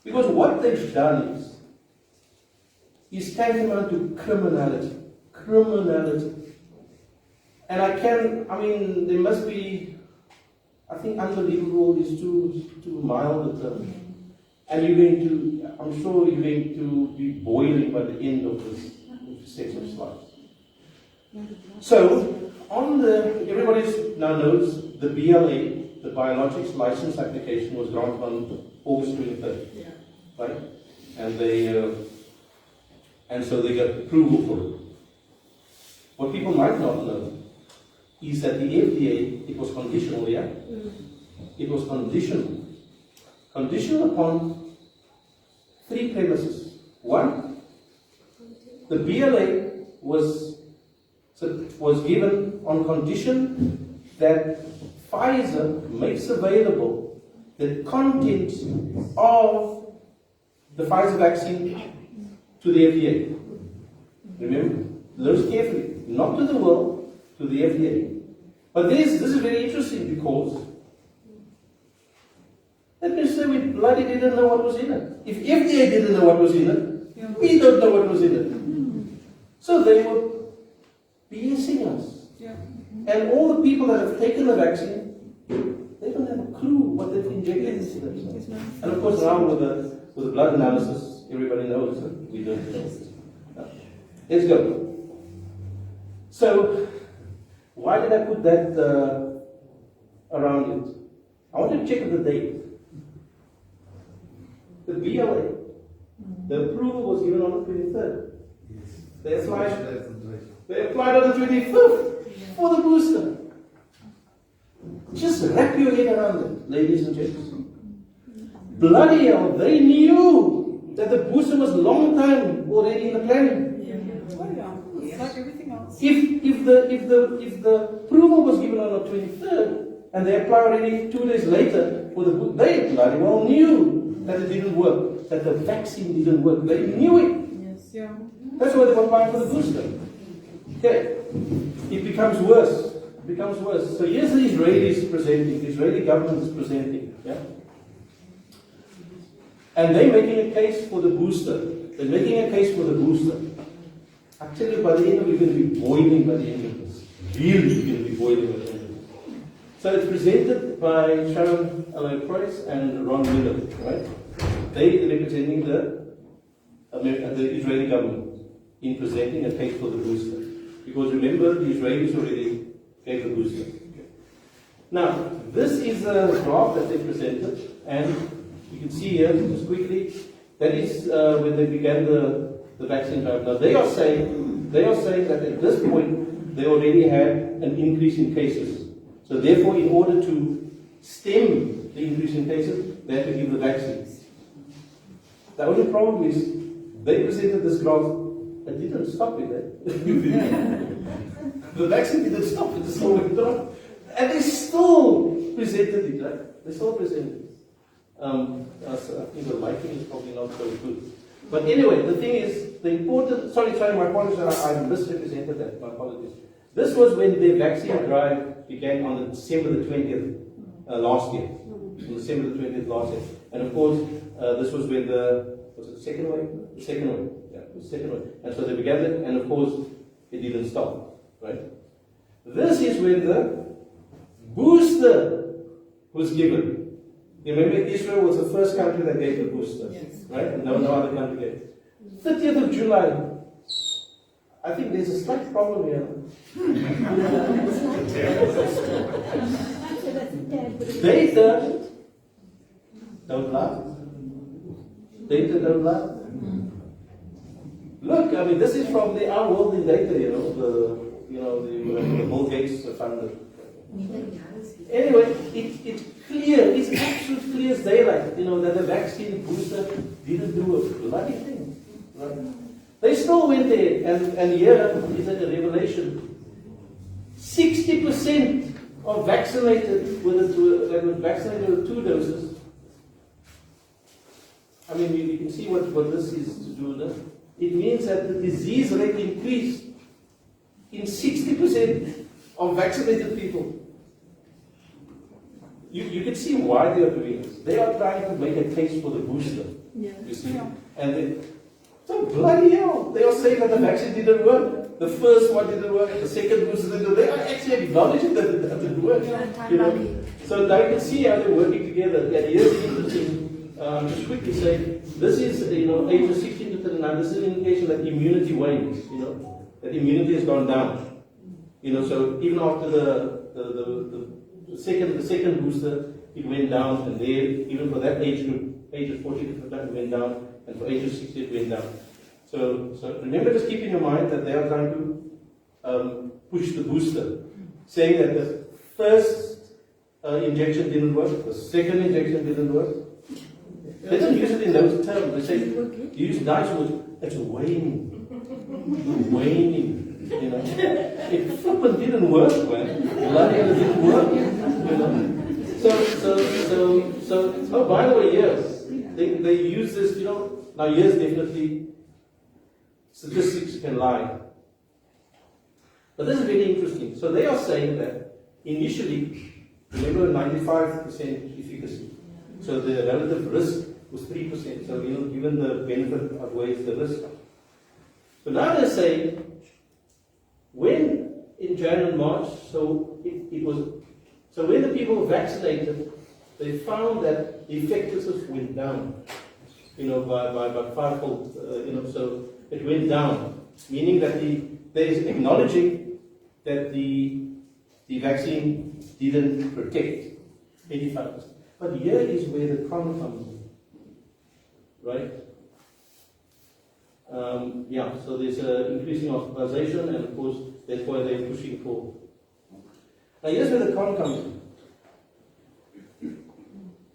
Speaker 1: Because what they've done is tantamount to criminality. And there must be, I think unbelievable is too mild a term. And I'm sure you're going to be boiling by the end of this set of slides. So, everybody now knows the BLA, the Biologics License Application, was granted on August 23rd. Yeah. Right? And so they got approval for it. What people might not know is that the FDA, it was conditional, yeah? It was conditional. Conditional upon 3 premises. 1, the BLA was given on condition that Pfizer makes available the contents of the Pfizer vaccine to the FDA. Remember, listen carefully, not to the world, to the FDA. But this is very interesting because that means that we bloody didn't know what was in it. If FDA didn't know what was in it, we don't know what was in it. So they were BSing us.
Speaker 2: Yeah.
Speaker 1: And all the people that have taken the vaccine, they don't have a clue what they've injected into themselves. And of course now with the blood analysis, everybody knows that we don't know. Let's go. So, why did I put that around it? I want to check the date. The BLA, the approval was given on the 23rd. They applied on the 25th for the booster. Just wrap your head around it, ladies and gentlemen. Bloody hell, they knew that the booster was a long time already in the planning.
Speaker 2: It's like everything else.
Speaker 1: If the approval was given on the 23rd and they applied already 2 days later for the booster, they bloody well knew that it didn't work, that the vaccine didn't work. They knew it.
Speaker 2: Yes. Yeah.
Speaker 1: That's why they were applying for the booster. Okay. It becomes worse. It becomes worse. So here's the Israelis presenting, the Israeli government is presenting. Yeah? And they're making a case for the booster. They're making a case for the booster. I tell you, by the end of it, we're going to be boiling by the end of this. Really, we're going to be boiling by the end of this. So it's presented by Sharon Aloy-Preuss and Ron Miller, right? They are representing the Israeli government in presenting a case for the booster. Because remember, the Israelis already gave the booster. Okay. Now, this is a graph that they presented, and you can see here, just quickly, that is when they began the vaccine drive. Now, they are saying that at this point, they already had an increase in cases. So therefore, in order to stem the increase in cases, they had to give the vaccine. The only problem is, they presented this graph, it didn't stop it. The vaccine didn't stop it, it still went on. And they still presented it, right? They still presented it. I think the lighting is probably not so good. But anyway, the thing is, the important, sorry, my apologies, I misrepresented that, my apologies. This was when the vaccine drive began on December the 20th last year. On December the 20th last year. And of course, this was when was it the second wave? The second wave, yeah, the second wave. And so they began it, and of course, it didn't stop, right? This is when the booster was given. You remember Israel was the first country that gave the booster, right? And no other country gave it. 30th of July. I think there's a slight problem here. Data don't lie. Data don't lie. Look, I mean, this is from our world in data, the Bill Gates funded. Anyway, it's clear, it's absolutely clear as daylight, that the vaccine booster didn't do a bloody thing. Right? They still went there, and here is a revelation. 60% of vaccinated that were vaccinated with 2 doses. I mean, you can see what this is to do with it. It means that the disease rate increased in 60% of vaccinated people. You can see why they are doing this. They are trying to make a case for the booster.
Speaker 2: Yeah.
Speaker 1: You see?
Speaker 2: Yeah.
Speaker 1: And so bloody hell, they are saying that the vaccine didn't work. The first one didn't work, the second booster didn't work. They are actually acknowledging that it didn't work. So now you can see how they're working together. And here's the interesting, just quickly say, this is, ages 16 to 39, this is an indication that immunity wanes, that immunity has gone down. So even after the second booster, it went down, and there, even for that age group, ages 40 to 59, it went down, and for ages 60, it went down. So remember, just keep in your mind that they are trying to push the booster, saying that the first injection didn't work, the second injection didn't work. They don't use it in those terms. They say, use nice words, it's waning. waning, you know. It flippin' didn't work, man. Bloody hell, it didn't work, you know. Oh, by the way, yes, they use this, you know. Now, yes, definitely, statistics can lie. But this is very interesting. So they are saying that initially, remember 95% efficacy. So the relative risk was 3%. So, you know, given the benefit outweighs the risk. So now they're saying, when in January and March, so when the people were vaccinated, they found that the effectiveness went down, you know, by about fivefold, you know, so it went down, meaning that there is acknowledging that the vaccine didn't protect 85%. But here is where the con comes in, right? Yeah, so there's an increasing hospitalization, and of course, that's why they're pushing for. Now, here's where the con comes in.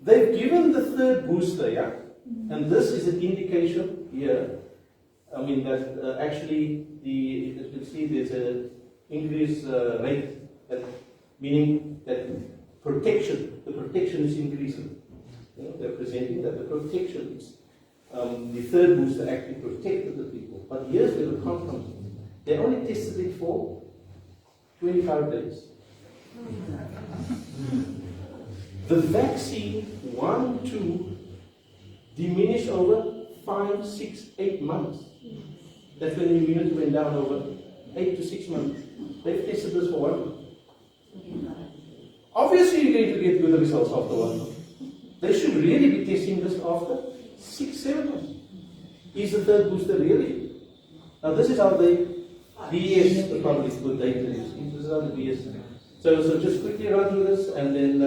Speaker 1: They've given the third booster, yeah? And this is an indication here. I mean, that actually, as you can see, there's an increased rate, meaning that the protection is increasing. You know, they're presenting that the protection is. The third booster actually protected the people. But here's where the con comes in. They only tested it for 25 days. The vaccine, 1, 2, diminished over 5, 6, 8 months. That's when the immunity went down over 8 to 6 months. They've tested this for 1 month. Obviously, you're going to get good results after 1 month. They should really be testing this after 6, 7 months. Is the third booster really? Now, this is how they BS the public with data. This is how the BS. So just quickly run through this, and then,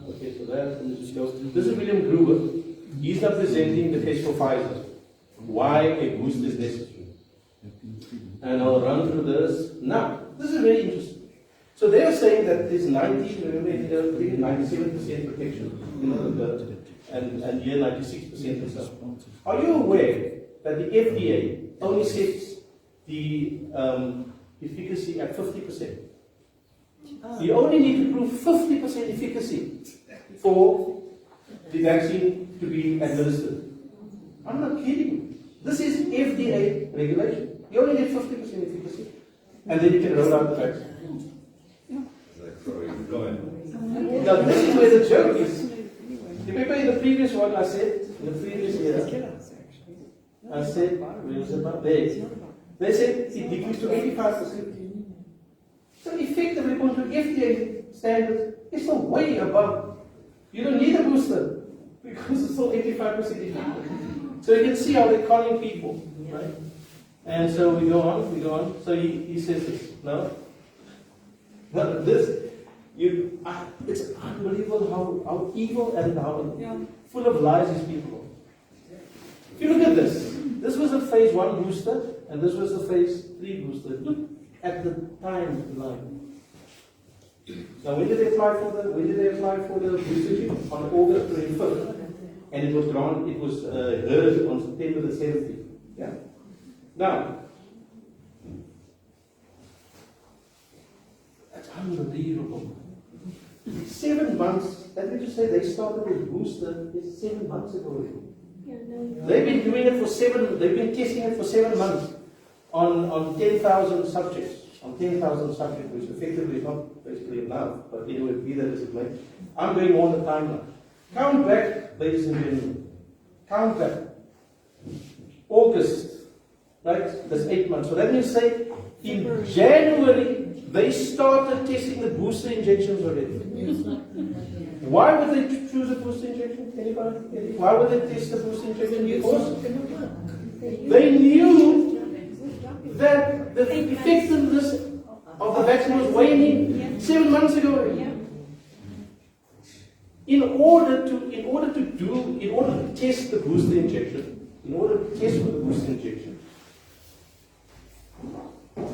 Speaker 1: okay, so that, and just go. This is William Gruber. He's now presenting the case for Pfizer. Why a booster is necessary. And I'll run through this. Now, this is very interesting. So they are saying that there's 97% protection, you know, and here 96% and so on. Are you aware that the FDA only sets the efficacy at 50%? You only need to prove 50% efficacy for the vaccine to be administered. I'm not kidding. This is FDA regulation. You only need 50% efficacy, and then you can roll out the vaccine. Now, this is where the joke is. Remember in the previous one I said, in the previous year, I said, where was it about? There. They said it decreased to 85%. So effectively, according to FDA standards, it's still way above. You don't need a booster because it's still 85% effective. So you can see how they're calling people, right? And so we go on. So he says this. No, this, it's unbelievable how evil and how full of lies these people are. If you look at this was a phase 1 booster, and this was the phase 3 booster. Look at the timeline. Now, when did they apply for the booster? On August 25th, and it was heard on September the 17th. Yeah. Now, that's unbelievable. 7 months. Let me just say, they started this booster 7 months ago already. They've been doing it they've been testing it for 7 months on 10,000 subjects. On 10,000 subjects, which effectively is not basically enough, but anyway, be that as it may. I'm going on the timeline. Count back, ladies and gentlemen. Count back. August, right? That's 8 months. So let me say, in January, they started testing the booster injections already. Why would they choose a booster injection? Anybody? Why would they test the booster injection? Because they knew that the effectiveness of the vaccine was waning 7 months ago already. In order to test the booster injection,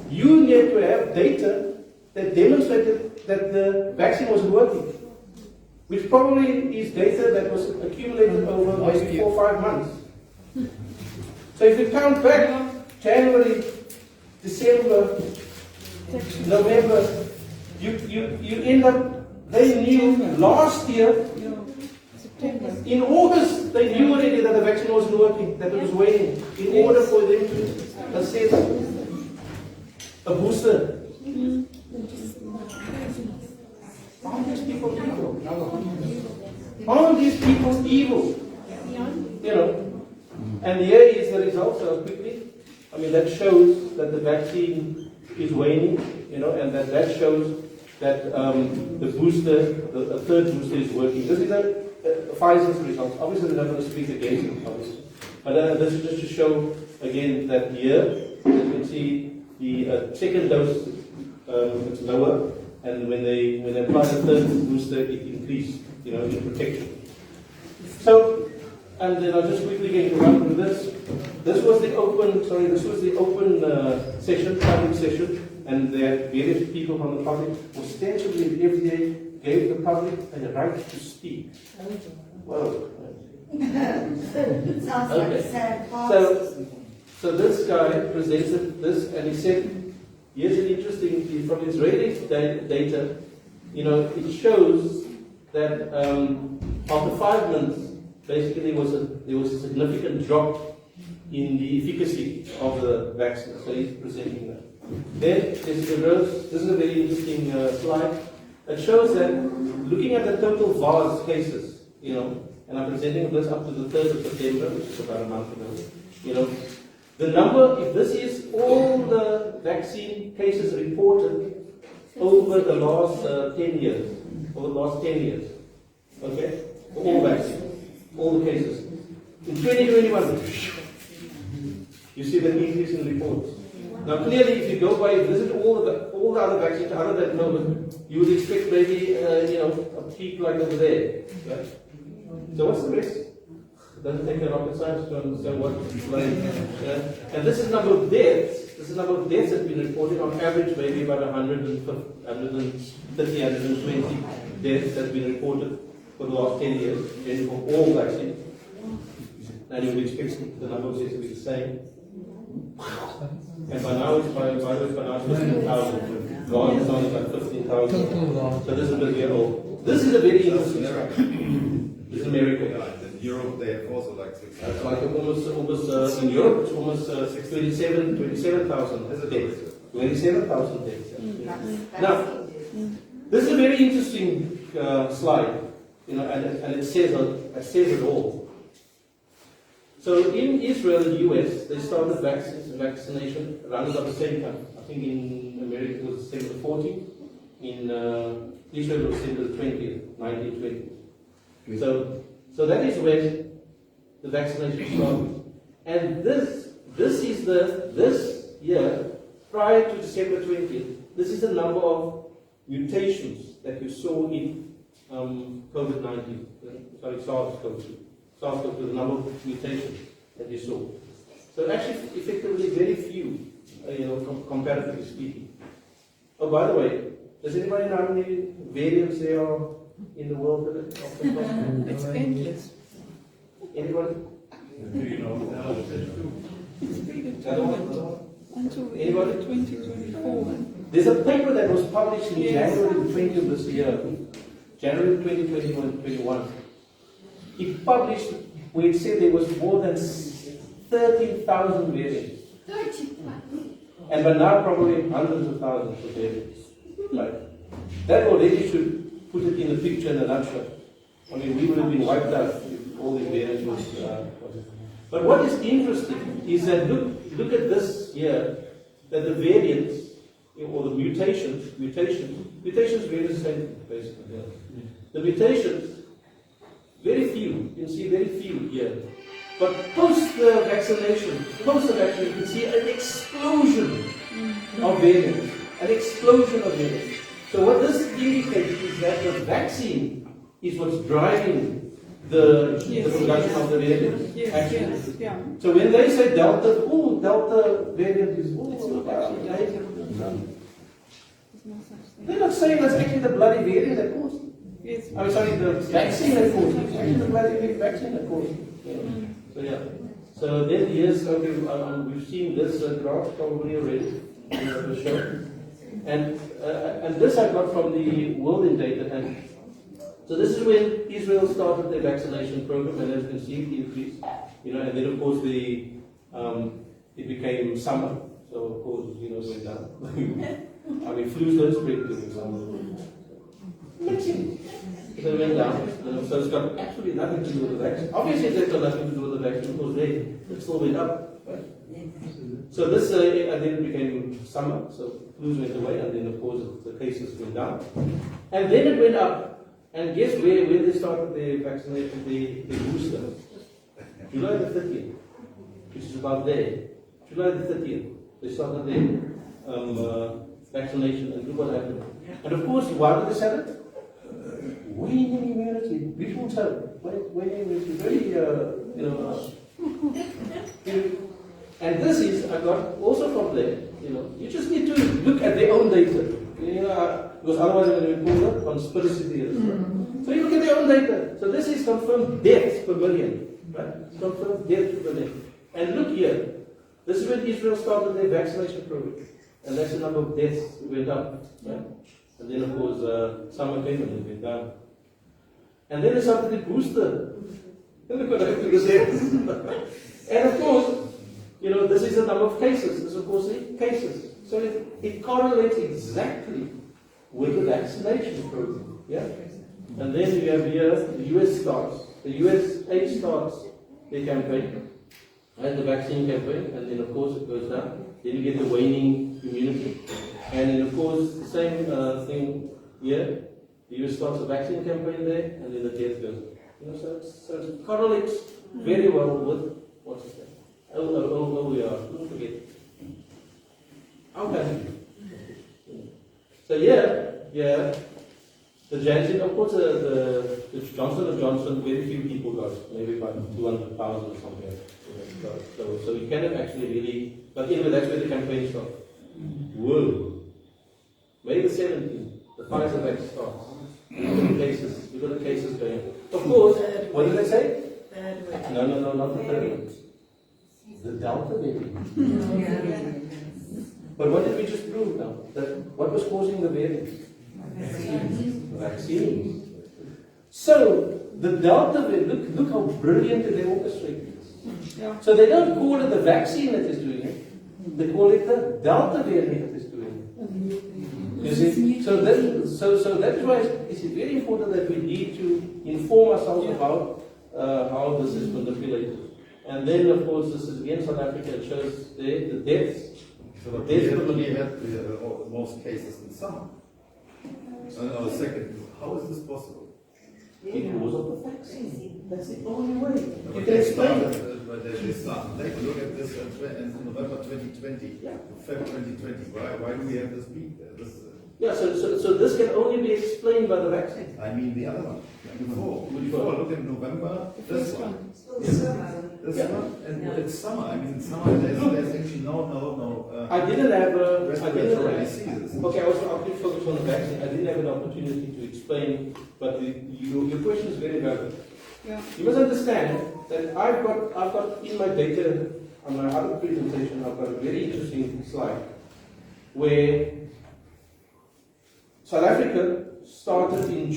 Speaker 1: you need to have data that demonstrated that the vaccine was working, which probably is data that was accumulated over maybe 4 or 5 months. So if you count back January December, November. You end up, they knew last year,
Speaker 2: September.
Speaker 1: in August, they knew already that the vaccine wasn't working, that it was waning, in order for them to assess a booster. Aren't these people evil? Aren't these people evil? You know, and here is the result quickly. I mean, that shows that the vaccine is waning, you know, and that shows that the booster, the third booster is working. This is Pfizer's results. Obviously, they're not going to speak against it, obviously. But this is just to show, again, that here, as you can see, the second dose it's lower, and when they apply the third booster, it increased, you know, in protection. So, and then I'll just quickly going to run through this. This was the open session, public session, and there are various people from the public. Ostensibly, the FDA gave the public a right to speak. Whoa.
Speaker 3: Sounds like a sad part.
Speaker 1: So this guy presented this, and he said, here's an interesting, from Israeli data, you know, it shows that after 5 months, basically there was a significant drop in the efficacy of the vaccine. So he's presenting that. Then this is a very interesting slide. It shows that looking at the total VARS cases, you know, and I'm presenting this up to the 3rd of September, which is about a month ago, you know, the number, if this is all the vaccine cases reported over the last 10 years, okay, for all vaccines, all the cases. In 2021, you see the increase in reports. Now, clearly, if you go by, visit all the other vaccines other than COVID, you would expect maybe, you know, a peak like over there. Right? So what's the rest? It doesn't take a rocket science to understand what it's like. And this is number of deaths. This is number of deaths that's been reported on average, maybe about 130, 120 deaths that's been reported for the last 10 years, and for all vaccines. And you would expect the number of deaths to be the same. And by now it's by now it's 15,000. Gone is only like 15,000. So this is a bit old. This is a very interesting slide. This is America.
Speaker 4: In Europe they have also like 6,000.
Speaker 1: It's like almost in Europe it's almost 27,000 deaths. 27,000 deaths. Now, this is a very interesting slide, you know, and it says it all. So in Israel and US, they started vaccination around about the same time. I think in America it was December 14th. In Israel it was December 20th, 1920. So that is when the vaccination started. And this year, prior to December 20th, this is the number of mutations that you saw in COVID-19. Sorry, SARS-CoV-2. SARS-CoV-2, the number of mutations that you saw. So actually, effectively, very few, comparatively speaking. Oh, by the way, does anybody know how many variants there are in the world?
Speaker 2: It's endless.
Speaker 1: Anybody?
Speaker 4: Do you know?
Speaker 2: It's pretty
Speaker 1: Anybody?
Speaker 2: until 2024.
Speaker 1: There's a paper that was published in January 20 of this year, January 2021. It published where it said there was more than 13,000 variants.
Speaker 3: 30,000.
Speaker 1: And by now probably hundreds of thousands of variants. Right? That already should put it in a picture in a nutshell. I mean, we would have been wiped out if all these variants was. But what is interesting is that look at this here, that the variants, or the mutations very the same basically. Yeah. The mutations, very few, you can see very few here. But post the vaccination, you can see an explosion of variants. An explosion of variants. So what this indicates is that the vaccine is what's driving the production of the variants.
Speaker 2: Yes, yeah.
Speaker 1: So when they say Delta variant is, they're not saying that's actually the bloody variant that caused it.
Speaker 2: Yes.
Speaker 1: I'm sorry, the vaccine that caused it. It's actually the bloody vaccine that caused it. So yeah. So then yes, okay, we've seen this graph probably already. was shown. And this I got from the world in data. And so this is when Israel started their vaccination program, and as you can see, it increased. And then of course it became summer, so of course it went down. I mean, flus don't spread during summer. So it went down. So it's got absolutely nothing to do with the vaccine. Obviously, it's got nothing to do with the vaccine because it still went up. Right? So this, and then it became summer, so flus went away, and then of course the cases went down. And then it went up, and guess where they started the vaccination, the booster? July the 30th, which is about there. July the 30th, they started their vaccination, and look what happened. And of course, why did they sell it? Waning immunity, beautiful term. Waning immunity, very, and this is, I got also from there, you just need to look at their own data. Because otherwise you're going to be called a conspiracy theorist. Right? So you look at their own data. So this is confirmed deaths per million. Right? It's confirmed deaths per million. And look here. This is when Israel started their vaccination program. And that's the number of deaths went up. Right? And then of course summer came and it went down. And then they started the booster. And look what happened to the deaths. And of course, this is the number of cases. This is of course the cases. So it correlates exactly with the vaccination program. Yeah? And then you have here, the US starts. The USA starts their campaign, and the vaccine campaign, and then of course it goes down. Then you get the waning immunity. And then of course, the same thing here. The US starts the vaccine campaign there, and then the death goes. So it correlates very well with what's it? Oh, we are. Don't forget. Okay. So yeah, the Janssen, of course, the Johnson & Johnson, very few people got it, maybe about 200,000 or something. So you cannot actually really, but anyway, that's where the campaign started. Whoa. May the 17th, the Pfizer vaccine starts. We've got the cases going on. Of course, what did they say? No, not the third one. The Delta variant. But what did we just prove now? That what was causing the variant? Vaccines. So the Delta variant, look how brilliant they orchestrate this.
Speaker 2: Yeah.
Speaker 1: So they don't call it the vaccine that is doing it. They call it the Delta variant that is doing it. You see? So that's why it's very important that we need to inform ourselves about how this is manipulated. And then, of course, this is again South Africa. It shows the deaths.
Speaker 4: So we had most cases in summer. And second, how is this possible?
Speaker 1: Because of the vaccine. That's the only way. You can explain it.
Speaker 4: But they start. Look at this in November 2020, February 2020. Why do we have this peak there?
Speaker 1: So this can only be explained by the vaccine.
Speaker 4: I mean the other one. Before look at November, this one. This one, and it's summer. I mean, summer, there's actually no.
Speaker 1: I didn't have
Speaker 4: respiratory diseases.
Speaker 1: Okay, I was focused on the vaccine. I didn't have an opportunity to explain, but your question is very valid.
Speaker 2: Yeah.
Speaker 1: You must understand that I've got in my data on my other presentation. I've got a very interesting slide where South Africa started in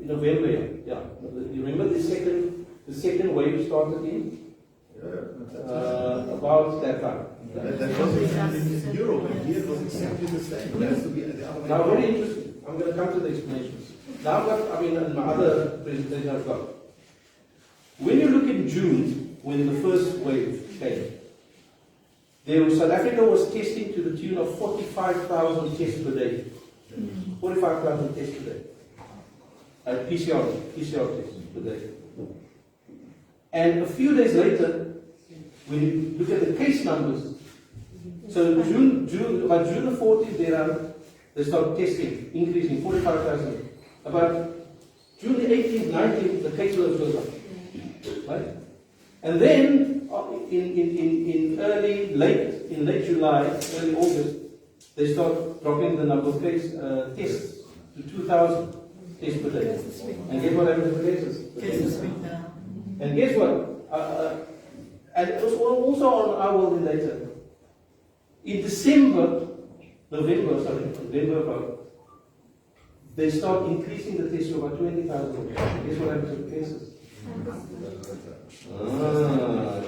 Speaker 1: November. Yeah. You remember the second wave started in about that time.
Speaker 4: That was in Europe, and here it was exactly the same. It has to be the other way.
Speaker 1: Now, very interesting. I'm going to come to the explanations. Now, in my other presentation, I've got. When you look in June, when the first wave came, South Africa was testing to the tune of 45,000 tests per day. 45,000 tests per day. PCR tests per day. And a few days later, when you look at the case numbers, so about June the 14th, they start testing, increasing 45,000. About June the 18th, 19th, the case load goes up. Right? And then in late July, early August, they start dropping the number of tests to 2,000 tests per day. And guess what happened to the cases? And guess what? And it was also on our world in data. In November, they start increasing the test to about 20,000. Guess what happens with cases?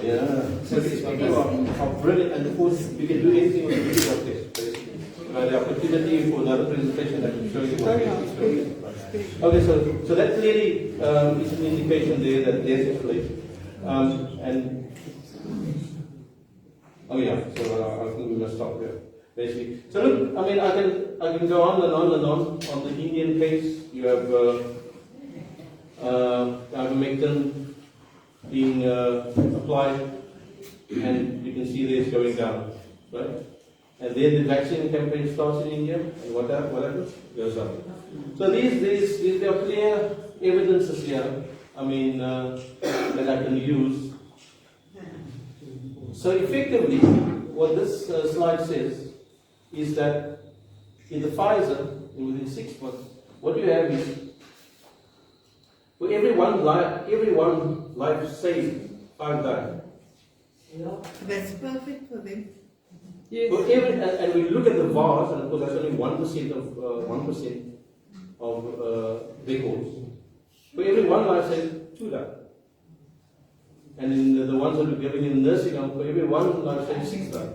Speaker 1: Yeah. So these people are brilliant, and of course, we can do anything with the video test, basically. The opportunity for another presentation I can show you what it is. Okay, so that clearly is an indication there that there's inflation. And oh yeah, so I think we must stop there, basically. So look, I mean, I can go on and on and on the Indian case. You have ivermectin being applied, and you can see there it's going down, right? And then the vaccine campaign starts in India, and what happens? It goes up. So these are clear evidences here, I mean, that I can use. So effectively, what this slide says is that in the Pfizer, within 6 months, what you have is, for every one life saved, 5 die.
Speaker 3: That's perfect for them.
Speaker 2: Yes.
Speaker 1: So and we look at the VARs, and of course that's only 1% of records. For every one life saved, 2 die. And in the ones that we're giving in nursing home, for every one life saved, 6 die.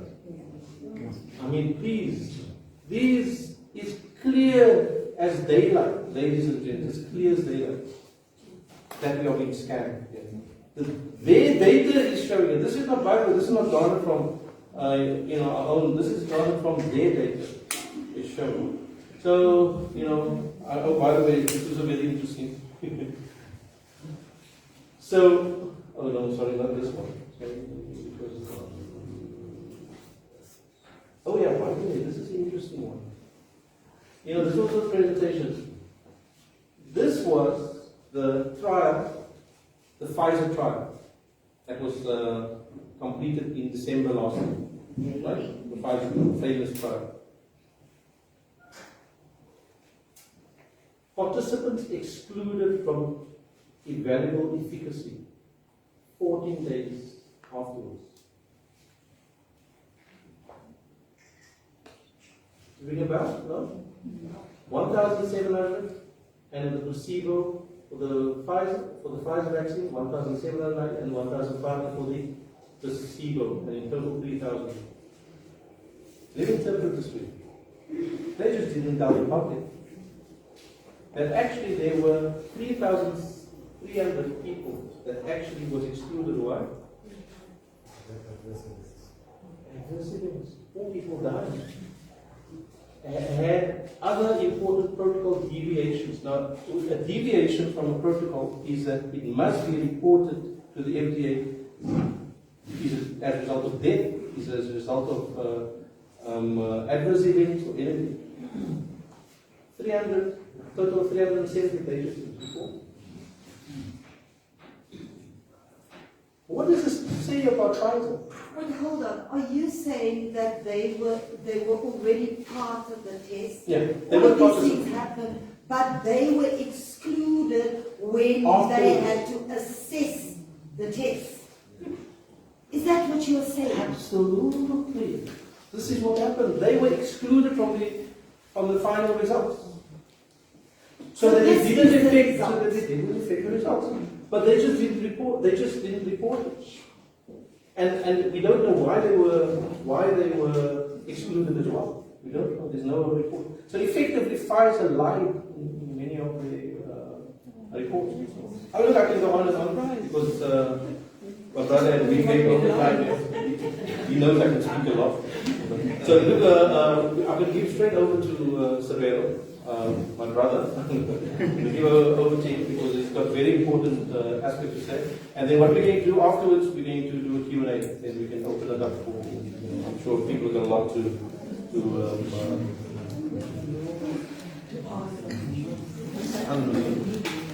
Speaker 1: I mean, please, this is clear as daylight, ladies and gentlemen, as clear as daylight that we are being scammed. Their data is showing it. This is not Bible, this is not garnered from our own, this is garnered from their data. It's shown. So, oh, by the way, this is a very interesting. So, oh no, sorry, not this one. Sorry, oh yeah, by the way, this is an interesting one. This was a presentation. This was the trial, the Pfizer trial, that was completed in December last year. Right? The Pfizer famous trial. Participants excluded from evaluable efficacy 14 days afterwards. Ring a bell? No? 1,700, and the placebo for the Pfizer vaccine, 1,709 and 1,500 for the placebo, and in total 3,000. Let me interpret this way. They just didn't tell the public that actually there were 3,300 people that actually was excluded. Why? Adverse events. 4 people died. Had other important protocol deviations. Now, a deviation from a protocol is that it must be reported to the FDA. Is it as a result of death? Is it as a result of adverse events or anything? 300, total 370 pages before. What does this say about Pfizer?
Speaker 3: Wait, hold on. Are you saying that they were already part of the test?
Speaker 1: Yeah, they
Speaker 3: All
Speaker 1: were
Speaker 3: of
Speaker 1: part
Speaker 3: these
Speaker 1: of
Speaker 3: things happened, but they were excluded when
Speaker 1: Afterwards.
Speaker 3: they had to assess the test. Is that what you're saying?
Speaker 1: Absolutely. This is what happened. They were excluded from the final results. So that it didn't affect the results. But they just didn't report. It. And we don't know why they were excluded as well. We don't know. There's no report. So effectively, Pfizer lied in many of the reports. I mean, I can go on and on because my brother and we make all the time. He knows I can speak a lot. So look, I can give straight over to Sabelo, my brother. We'll give over to him because he's got very important aspect to say. And then what we're going to do afterwards, we're going to do a Q&A. Then we can open it up for, I'm sure people got a lot to unbelievable.